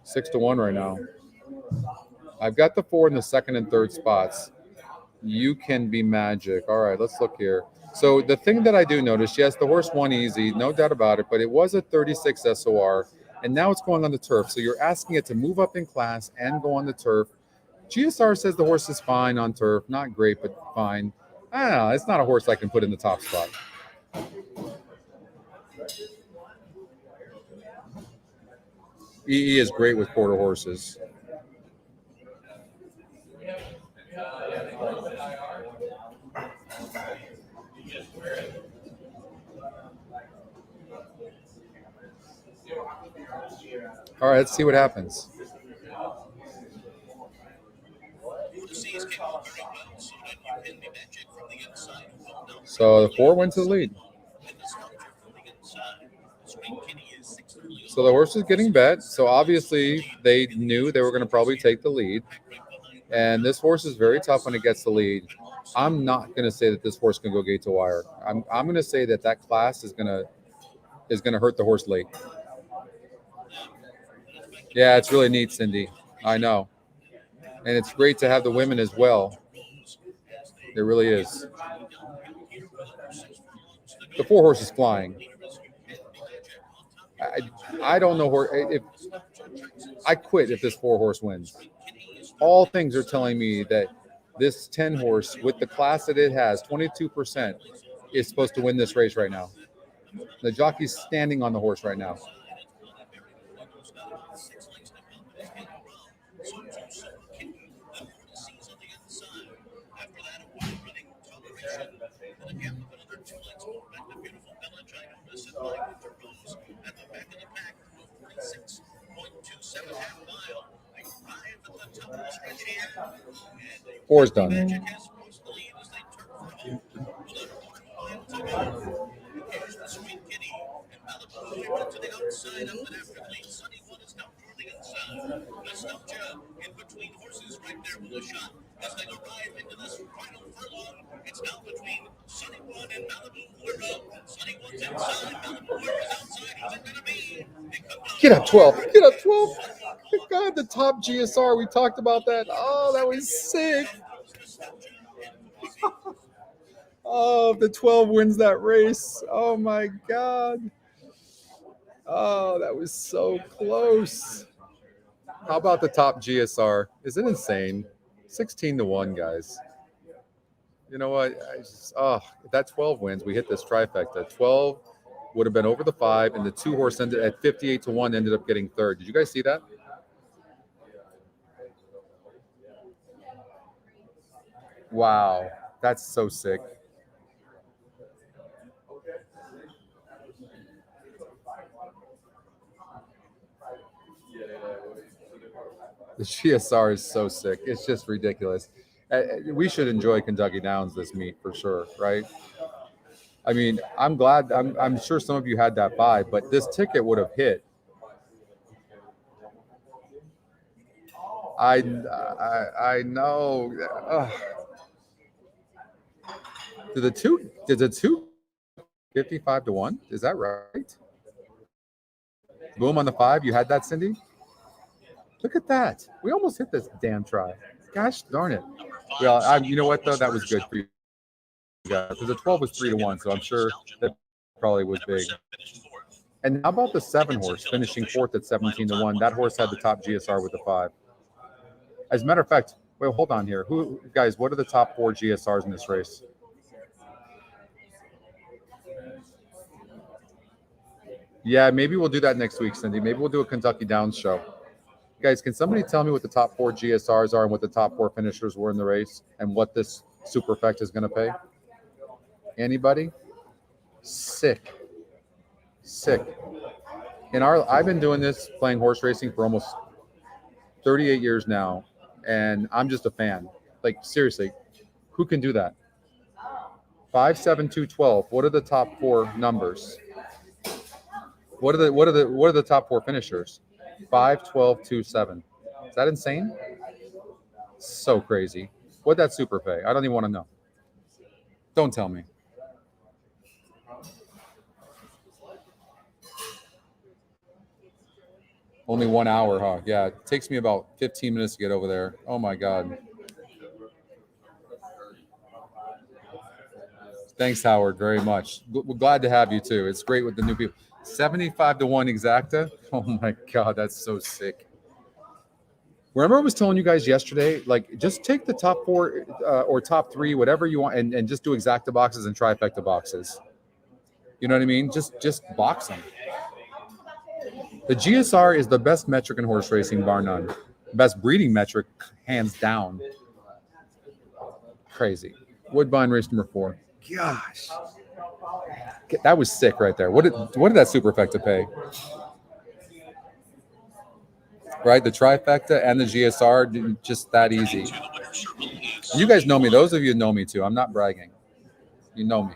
6-1 right now. I've got the 4 in the second and third spots. You can be magic. All right, let's look here. So the thing that I do notice, yes, the horse won easy, no doubt about it, but it was a 36 SOR, and now it's going on the turf. So you're asking it to move up in class and go on the turf. GSR says the horse is fine on turf. Not great, but fine. I don't know. It's not a horse I can put in the top spot. EE is great with quarter horses. All right, let's see what happens. So the 4 went to the lead. So the horse is getting bet. So obviously they knew they were going to probably take the lead. And this horse is very tough when it gets the lead. I'm not going to say that this horse can go gate to wire. I'm going to say that class is going to hurt the horse late. Yeah, it's really neat, Cindy. I know. And it's great to have the women as well. It really is. The 4 horse is flying. I don't know if I quit if this 4 horse wins. All things are telling me that this 10 horse with the class that it has, 22%, is supposed to win this race right now. The jockey's standing on the horse right now. Four's done. Get up 12. Get up 12. God, the top GSR. We talked about that. Oh, that was sick. Oh, if the 12 wins that race. Oh, my God. Oh, that was so close. How about the top GSR? Is it insane? 16-1, guys. You know what? If that 12 wins, we hit this trifecta. 12, would have been over the 5, and the 2 horse ended at 58 to 1, ended up getting third. Did you guys see that? Wow, that's so sick. The GSR is so sick. It's just ridiculous. We should enjoy Kentucky Downs this meet for sure, right? I mean, I'm glad. I'm sure some of you had that 5, but this ticket would have hit. I know. Ugh. Did the two 55 to 1? Is that right? Boom on the 5. You had that, Cindy? Look at that. We almost hit this damn try. Gosh darn it. Well, you know what, though? That was good for you guys. Because the 12 was 3 to 1, so I'm sure that probably was big. And how about the 7 horse finishing 4th at 17 to 1? That horse had the top GSR with the 5. As a matter of fact, wait, hold on here. Guys, what are the top 4 GSRs in this race? Yeah, maybe we'll do that next week, Cindy. Maybe we'll do a Kentucky Downs show. Guys, can somebody tell me what the top 4 GSRs are and what the top 4 finishers were in the race and what this Superfect is going to pay? Anybody? Sick. I've been doing this, playing horse racing for almost 38 years now, and I'm just a fan. Like, seriously, who can do that? 5, 7, 2, 12. What are the top 4 numbers? What are the top 4 finishers? 5, 12, 2, 7. Is that insane? So crazy. What'd that super pay? I don't even want to know. Don't tell me. Only 1 hour, huh? Yeah, it takes me about 15 minutes to get over there. Oh my God. Thanks, Howard, very much. We're glad to have you too. It's great with the new people. 75 to 1 exacta. Oh my God, that's so sick. Remember I was telling you guys yesterday, like, just take the top 4 or top 3, whatever you want, and just do exacta boxes and trifecta boxes. You know what I mean? Just box them. The GSR is the best metric in horse racing, bar none. Best breeding metric, hands down. Crazy. Woodbine race number 4. Gosh. That was sick right there. What did that superfecta pay? Right, the trifecta and the GSR, just that easy. You guys know me. Those of you know me too. I'm not bragging. You know me.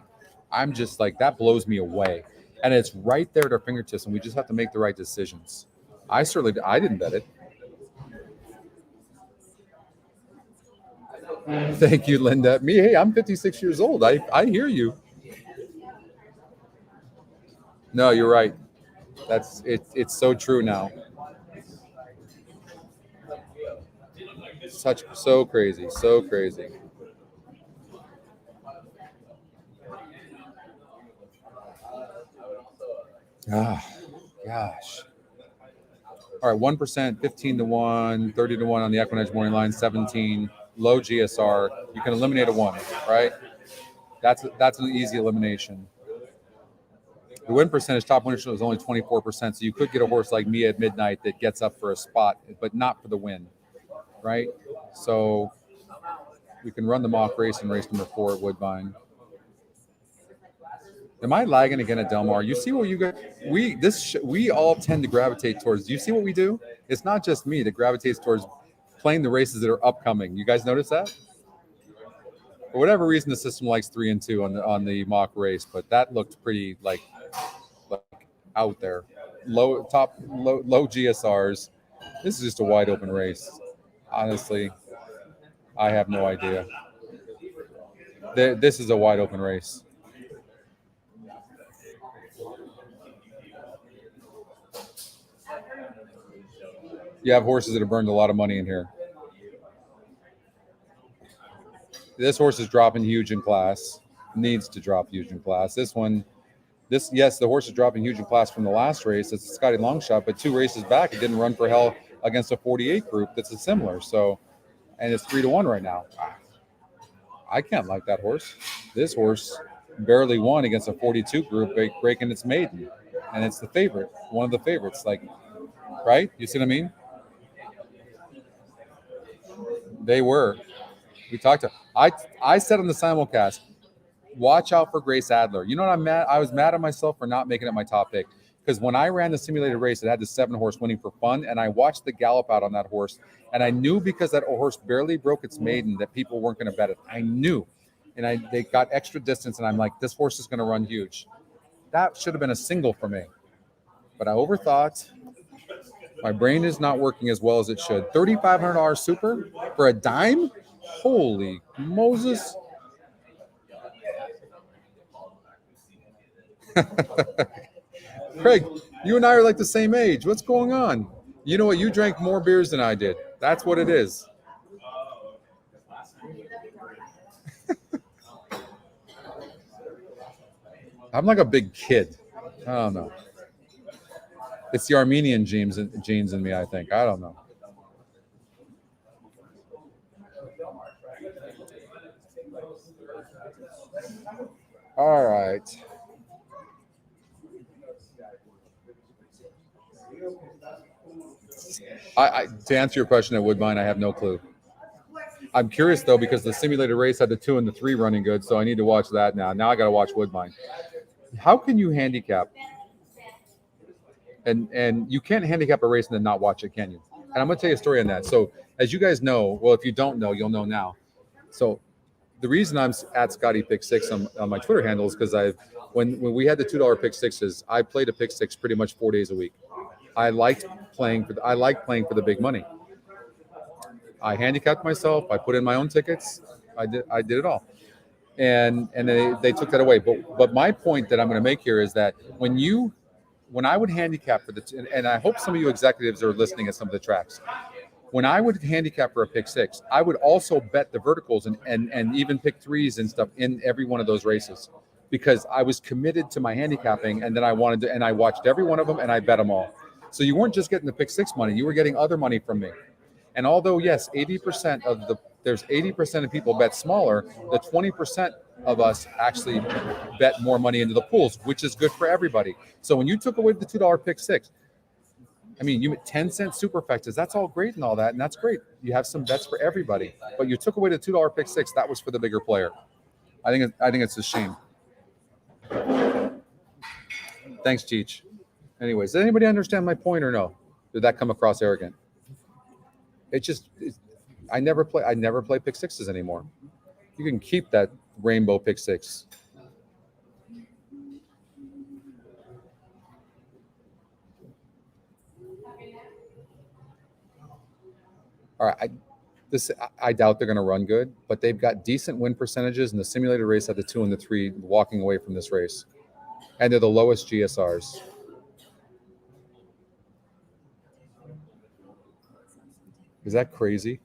I'm just like, that blows me away. And it's right there at our fingertips, and we just have to make the right decisions. I didn't bet it. Thank you, Linda. Hey, I'm 56 years old. I hear you. No, you're right. It's so true now. So crazy. Ah, gosh. All right, 1%, 15 to 1, 30 to 1 on the EquinEdge morning line, 17, low GSR. You can eliminate a 1, right? That's an easy elimination. The win percentage, top winner is only 24%, so you could get a horse like me at midnight that gets up for a spot, but not for the win, right? So we can run the mock race in race number 4 at Woodbine. Am I lagging again at Del Mar? You see what you got? We all tend to gravitate towards. Do you see what we do? It's not just me that gravitates towards playing the races that are upcoming. You guys notice that? For whatever reason, the system likes 3 and 2 on the mock race, but that looked pretty like out there. Low GSRs. This is just a wide open race. Honestly, I have no idea. This is a wide open race. You have horses that have burned a lot of money in here. This horse is dropping huge in class. Needs to drop huge in class. Yes, the horse is dropping huge in class from the last race. It's a Scotty Longshot, but 2 races back, it didn't run for hell against a 48 group that's a similar. So, and it's 3 to 1 right now. I can't like that horse. This horse barely won against a 42 group breaking its maiden, and it's the favorite, one of the favorites. Like, right? You see what I mean? They were. We talked to. I said on the simulcast, watch out for Grace Adler. You know what I'm mad? I was mad at myself for not making it my top pick because when I ran the simulated race, it had the 7-horse winning for fun, and I watched the gallop out on that horse, and I knew because that horse barely broke its maiden that people weren't going to bet it. I knew, and they got extra distance, and I'm like, this horse is going to run huge. That should have been a single for me, but I overthought. My brain is not working as well as it should. $3,500 super for a dime? Holy Moses. Craig, you and I are like the same age. What's going on? You know what? You drank more beers than I did. That's what it is. I'm like a big kid. I don't know. It's the Armenian genes in me, I think. I don't know. All right. To answer your question at Woodbine, I have no clue. I'm curious though because the simulated race had the 2 and the 3 running good, so I need to watch that now. Now I got to watch Woodbine. How can you handicap? And you can't handicap a race and then not watch it, can you? And I'm going to tell you a story on that. So as you guys know, well, if you don't know, you'll know now. So the reason I'm at Scotty Pick 6 on my Twitter handle is because when we had the $2 Pick 6s, I played a Pick 6 pretty much 4 days a week. I like playing for the big money. I handicapped myself. I put in my own tickets. I did it all, and they took that away. But my point that I'm going to make here is that when I would handicap and I hope some of you executives are listening at some of the tracks. When I would handicap for a Pick 6, I would also bet the verticals and even Pick 3s and stuff in every one of those races because I was committed to my handicapping, and then I watched every one of them and I bet them all. So you weren't just getting the Pick 6 money; you were getting other money from me. And although yes, 80% of people bet smaller, the 20% of us actually bet more money into the pools, which is good for everybody. So when you took away the $2 Pick 6, I mean, you met 10-cent superfectas. That's all great and all that, and that's great. You have some bets for everybody, but you took away the $2 Pick 6. That was for the bigger player. I think it's a shame. Thanks, Cheech. Anyways, does anybody understand my point or no? Did that come across arrogant? I never play Pick 6s anymore. You can keep that rainbow Pick 6. All right, I doubt they're going to run good, but they've got decent win percentages, and the simulated race had the 2 and the 3 walking away from this race, and they're the lowest GSRs. Is that crazy?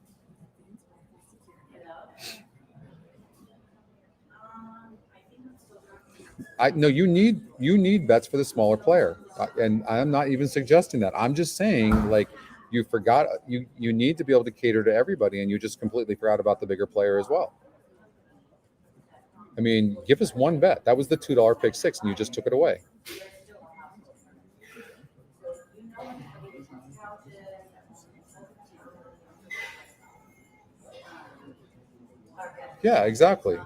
No, you need bets for the smaller player, and I'm not even suggesting that. I'm just saying, like, you forgot you need to be able to cater to everybody, and you just completely forgot about the bigger player as well. I mean, give us one bet. That was the $2 Pick 6, and you just took it away. Yeah, exactly.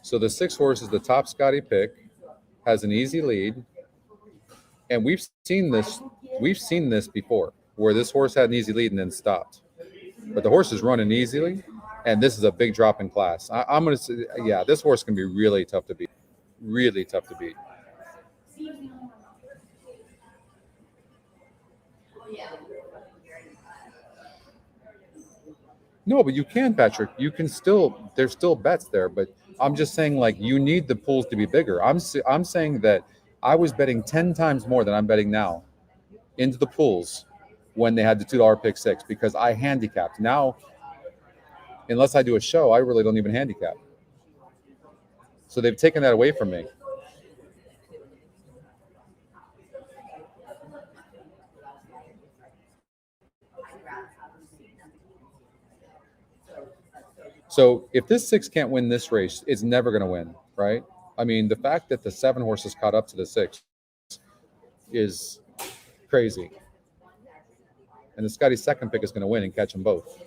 So the 6 horse is the top Scotty pick, has an easy lead, and we've seen this before, where this horse had an easy lead and then stopped. But the horse is running easily, and this is a big drop in class. I'm going to say, yeah, this horse can be really tough to beat. Really tough to beat. No, but you can, Patrick. You can still, there's still bets there, but I'm just saying, like, you need the pools to be bigger. I'm saying that I was betting 10 times more than I'm betting now into the pools when they had the $2 Pick 6 because I handicapped. Now, unless I do a show, I really don't even handicap. So they've taken that away from me. So if this 6 can't win this race, it's never going to win, right? I mean, the fact that the 7 horses caught up to the 6 is crazy. And the Scotty's second pick is going to win and catch them both.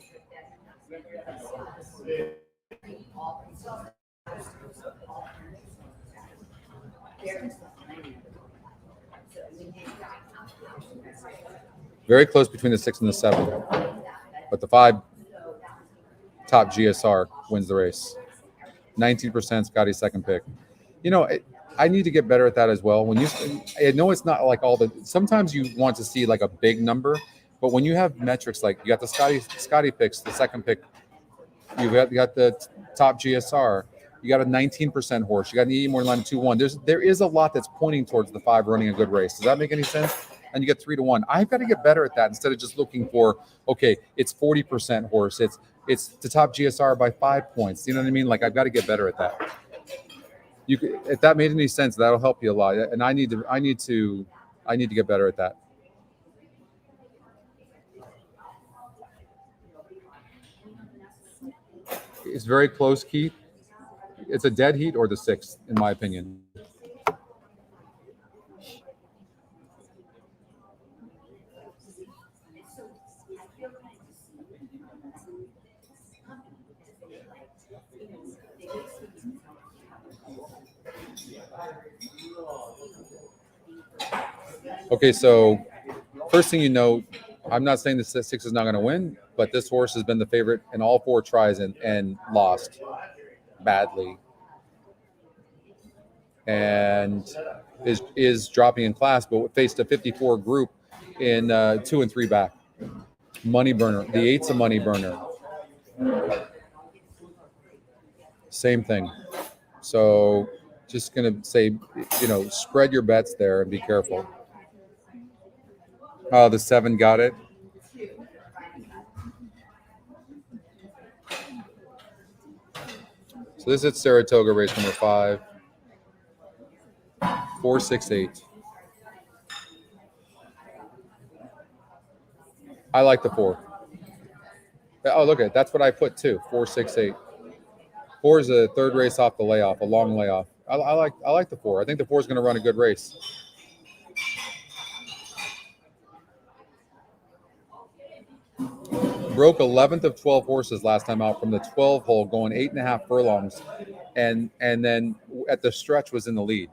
Very close between the 6 and the 7. But the 5 top GSR wins the race. 19% Scotty's second pick. You know, I need to get better at that as well. When I know it's not like sometimes you want to see like a big number, but when you have metrics like you got the Scotty picks, the second pick, you got the top GSR, you got a 19% horse, you got an EE more line of 2-1. There is a lot that's pointing towards the 5 running a good race. Does that make any sense? And you get 3-1. I've got to get better at that instead of just looking for, okay, it's 40% horse. It's the top GSR by 5 points. You know what I mean? Like I've got to get better at that. If that made any sense, that'll help you a lot. And I need to get better at that. It's very close, Keith. It's a dead heat or the 6th, in my opinion. Okay, so first thing you know, I'm not saying the 6 is not going to win, but this horse has been the favorite in all 4 tries and lost badly, and is dropping in class, but faced a 54 group in 2 and 3 back. Money burner. The 8's a money burner. Same thing. So just going to say, spread your bets there and be careful. Oh, the 7 got it. So this is Saratoga, race number 5. 4-6-8. I like the 4. Oh, look at it. That's what I put too. 4-6-8. 4 is a third race off the layoff, a long layoff. I like the 4. I think the 4 is going to run a good race. Broke 11th of 12 horses last time out from the 12 hole, going 8.5 furlongs, and then at the stretch was in the lead.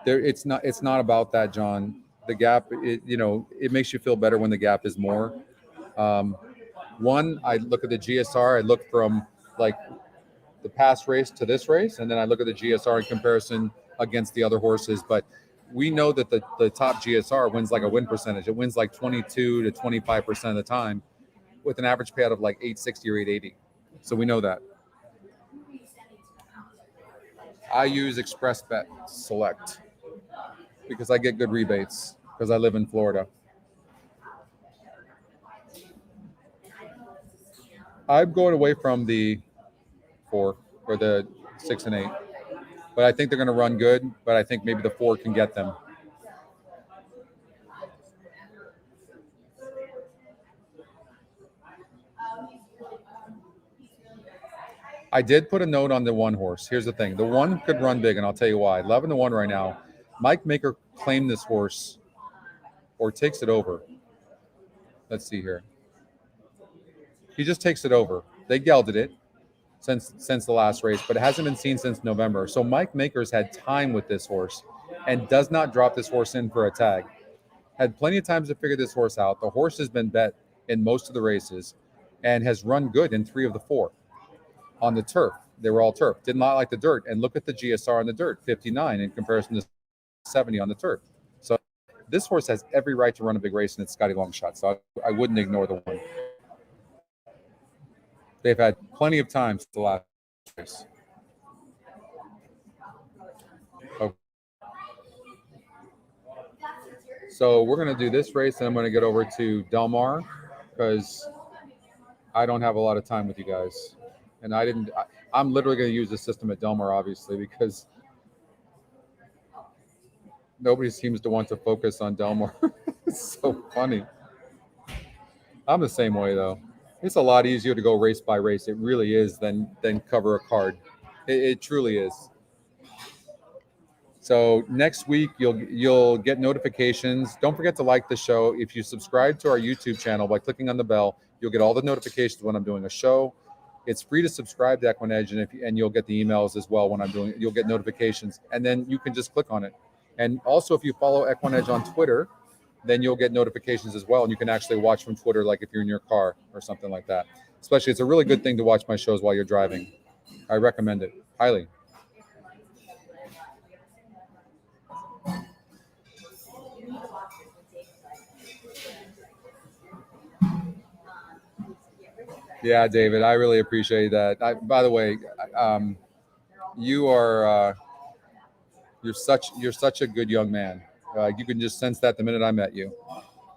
It's not about that, John. The gap, it makes you feel better when the gap is more. One, I look at the GSR. I look from like the past race to this race, and then I look at the GSR in comparison against the other horses. But we know that the top GSR wins like a win percentage. It wins like 22 to 25% of the time with an average payout of like 860 or 880. So we know that. I use Express Bet Select because I get good rebates because I live in Florida. I'm going away from the 4 or the 6 and 8. But I think they're going to run good, but I think maybe the 4 can get them. I did put a note on the 1 horse. Here's the thing. The 1 could run big, and I'll tell you why. 11-1 right now. Mike Maker claimed this horse or takes it over. Let's see here. He just takes it over. They gelded it since the last race, but it hasn't been seen since November. So Mike Maker's had time with this horse and does not drop this horse in for a tag. Had plenty of times to figure this horse out. The horse has been bet in most of the races and has run good in 3 of the 4. On the turf, they were all turf. Did not like the dirt. And look at the GSR on the dirt, 59 in comparison to 70 on the turf. So this horse has every right to run a big race, and it's Scotty Longshot. So I wouldn't ignore the 1. They've had plenty of times the last race. Okay. So we're going to do this race, and I'm going to get over to Del Mar because I don't have a lot of time with you guys. And I'm literally going to use the system at Del Mar, obviously, because nobody seems to want to focus on Del Mar. It's so funny. I'm the same way though. It's a lot easier to go race by race. It really is than cover a card. It truly is. So next week you'll get notifications. Don't forget to like the show. If you subscribe to our YouTube channel by clicking on the bell, you'll get all the notifications when I'm doing a show. It's free to subscribe to EquinEdge, and you'll get the emails as well when I'm doing it. You'll get notifications, and then you can just click on it. And also, if you follow EquinEdge on Twitter, then you'll get notifications as well, and you can actually watch from Twitter, like if you're in your car or something like that. Especially, it's a really good thing to watch my shows while you're driving. I recommend it highly. Yeah, David, I really appreciate that. By the way, you're such a good young man. You can just sense that the minute I met you.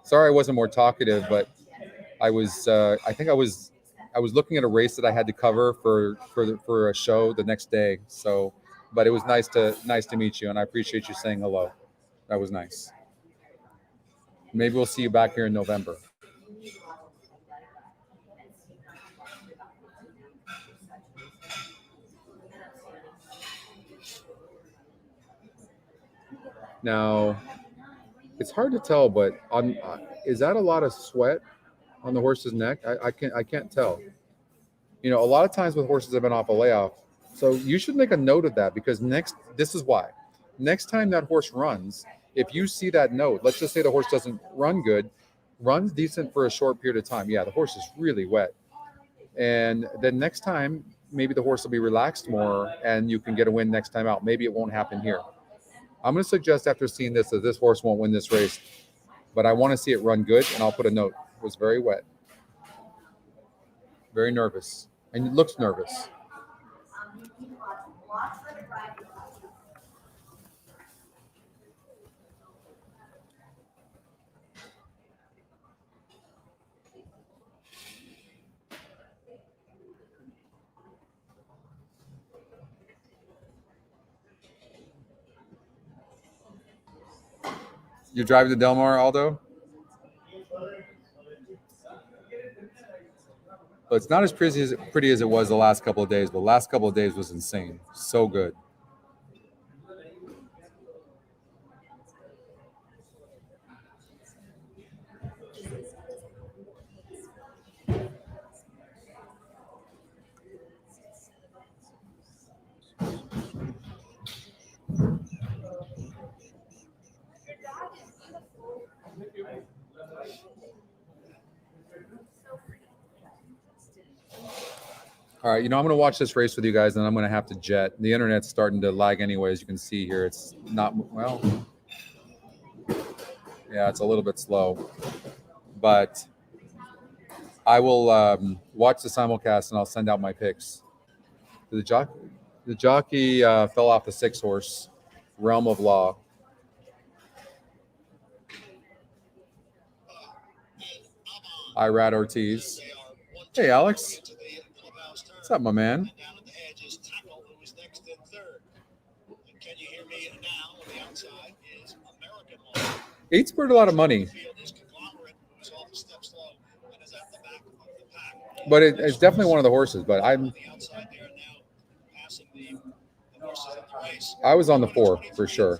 Sorry, I wasn't more talkative, but I was. I think I was looking at a race that I had to cover for a show the next day. So, but it was nice to meet you, and I appreciate you saying hello. That was nice. Maybe we'll see you back here in November. Now, it's hard to tell, but is that a lot of sweat on the horse's neck? I can't tell. You know, a lot of times with horses that have been off a layoff, so you should make a note of that, because this is why. Next time that horse runs, if you see that note, let's just say the horse doesn't run good, runs decent for a short period of time. Yeah, the horse is really wet. And then next time, maybe the horse will be relaxed more and you can get a win next time out. Maybe it won't happen here. I'm going to suggest after seeing this that this horse won't win this race, but I want to see it run good, and I'll put a note. It was very wet, very nervous, and it looks nervous. You're driving to Del Mar, Aldo? But it's not as pretty as it was the last couple of days, but the last couple of days was insane. So good. All right, I'm going to watch this race with you guys, and I'm going to have to jet. The internet's starting to lag anyway, as you can see here. It's not, well, yeah, it's a little bit slow. But I will watch the simulcast, and I'll send out my picks. The jockey fell off the 6-horse, Realm of Law. Irad Ortiz. Hey, Alex. What's up, my man? Eight's worth a lot of money. But it's definitely one of the horses. But I was on the 4 for sure.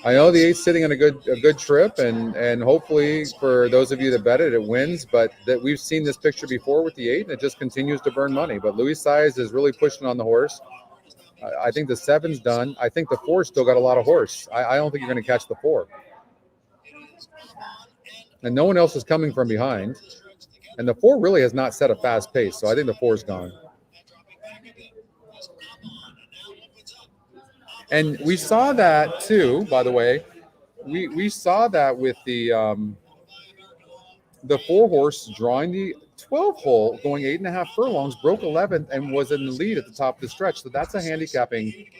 I know the 8's sitting on a good trip, and hopefully for those of you that bet it, it wins. But that we've seen this picture before with the 8, and it just continues to burn money. But Luis Saez is really pushing on the horse. I think the 7's done. I think the 4's still got a lot of horse. I don't think you're going to catch the 4. And no one else is coming from behind. And the 4 really has not set a fast pace, so I think the 4's gone. And we saw that too, by the way. We saw that with the 4 horse drawing the 12 hole going 8.5 furlongs, broke 11th and was in the lead at the top of the stretch. So that's a handicapping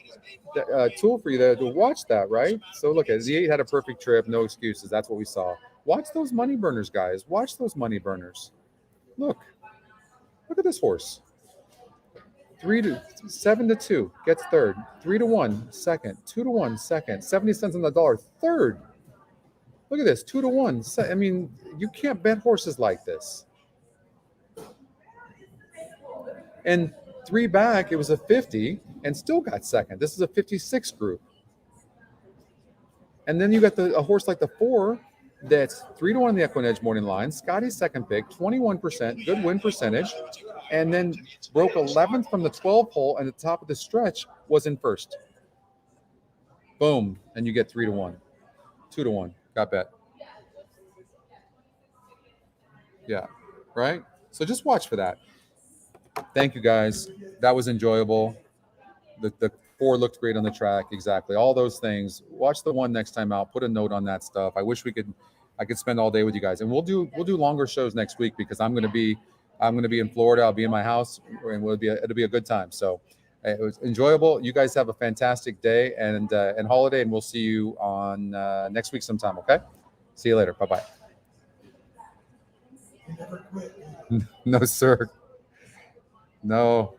tool for you to watch that, right? So look at the 8 had a perfect trip, no excuses. That's what we saw. Watch those money burners, guys. Watch those money burners. Look at this horse. 7-2 gets third. 3-1 second. 2-1 second. 70 cents on the dollar third. Look at this, 2-1. I mean, you can't bet horses like this. And 3 back, it was a 50 and still got second. This is a 56 group. And then you got a horse like the 4 that's 3-1 in the EquinEdge morning line. Scotty's second pick, 21%, good win percentage. And then broke 11th from the 12 hole, and the top of the stretch was in first. Boom. And you get 3-1. 2-1. Got bet. Yeah. Right? So just watch for that. Thank you, guys. That was enjoyable. The 4 looked great on the track. Exactly. All those things. Watch the 1 next time out. Put a note on that stuff. I wish I could spend all day with you guys. And we'll do longer shows next week because I'm going to be in Florida. I'll be in my house, and it'll be a good time. So it was enjoyable. You guys have a fantastic day and holiday, and we'll see you on next week sometime. Okay. See you later. Bye-bye. No, sir. No.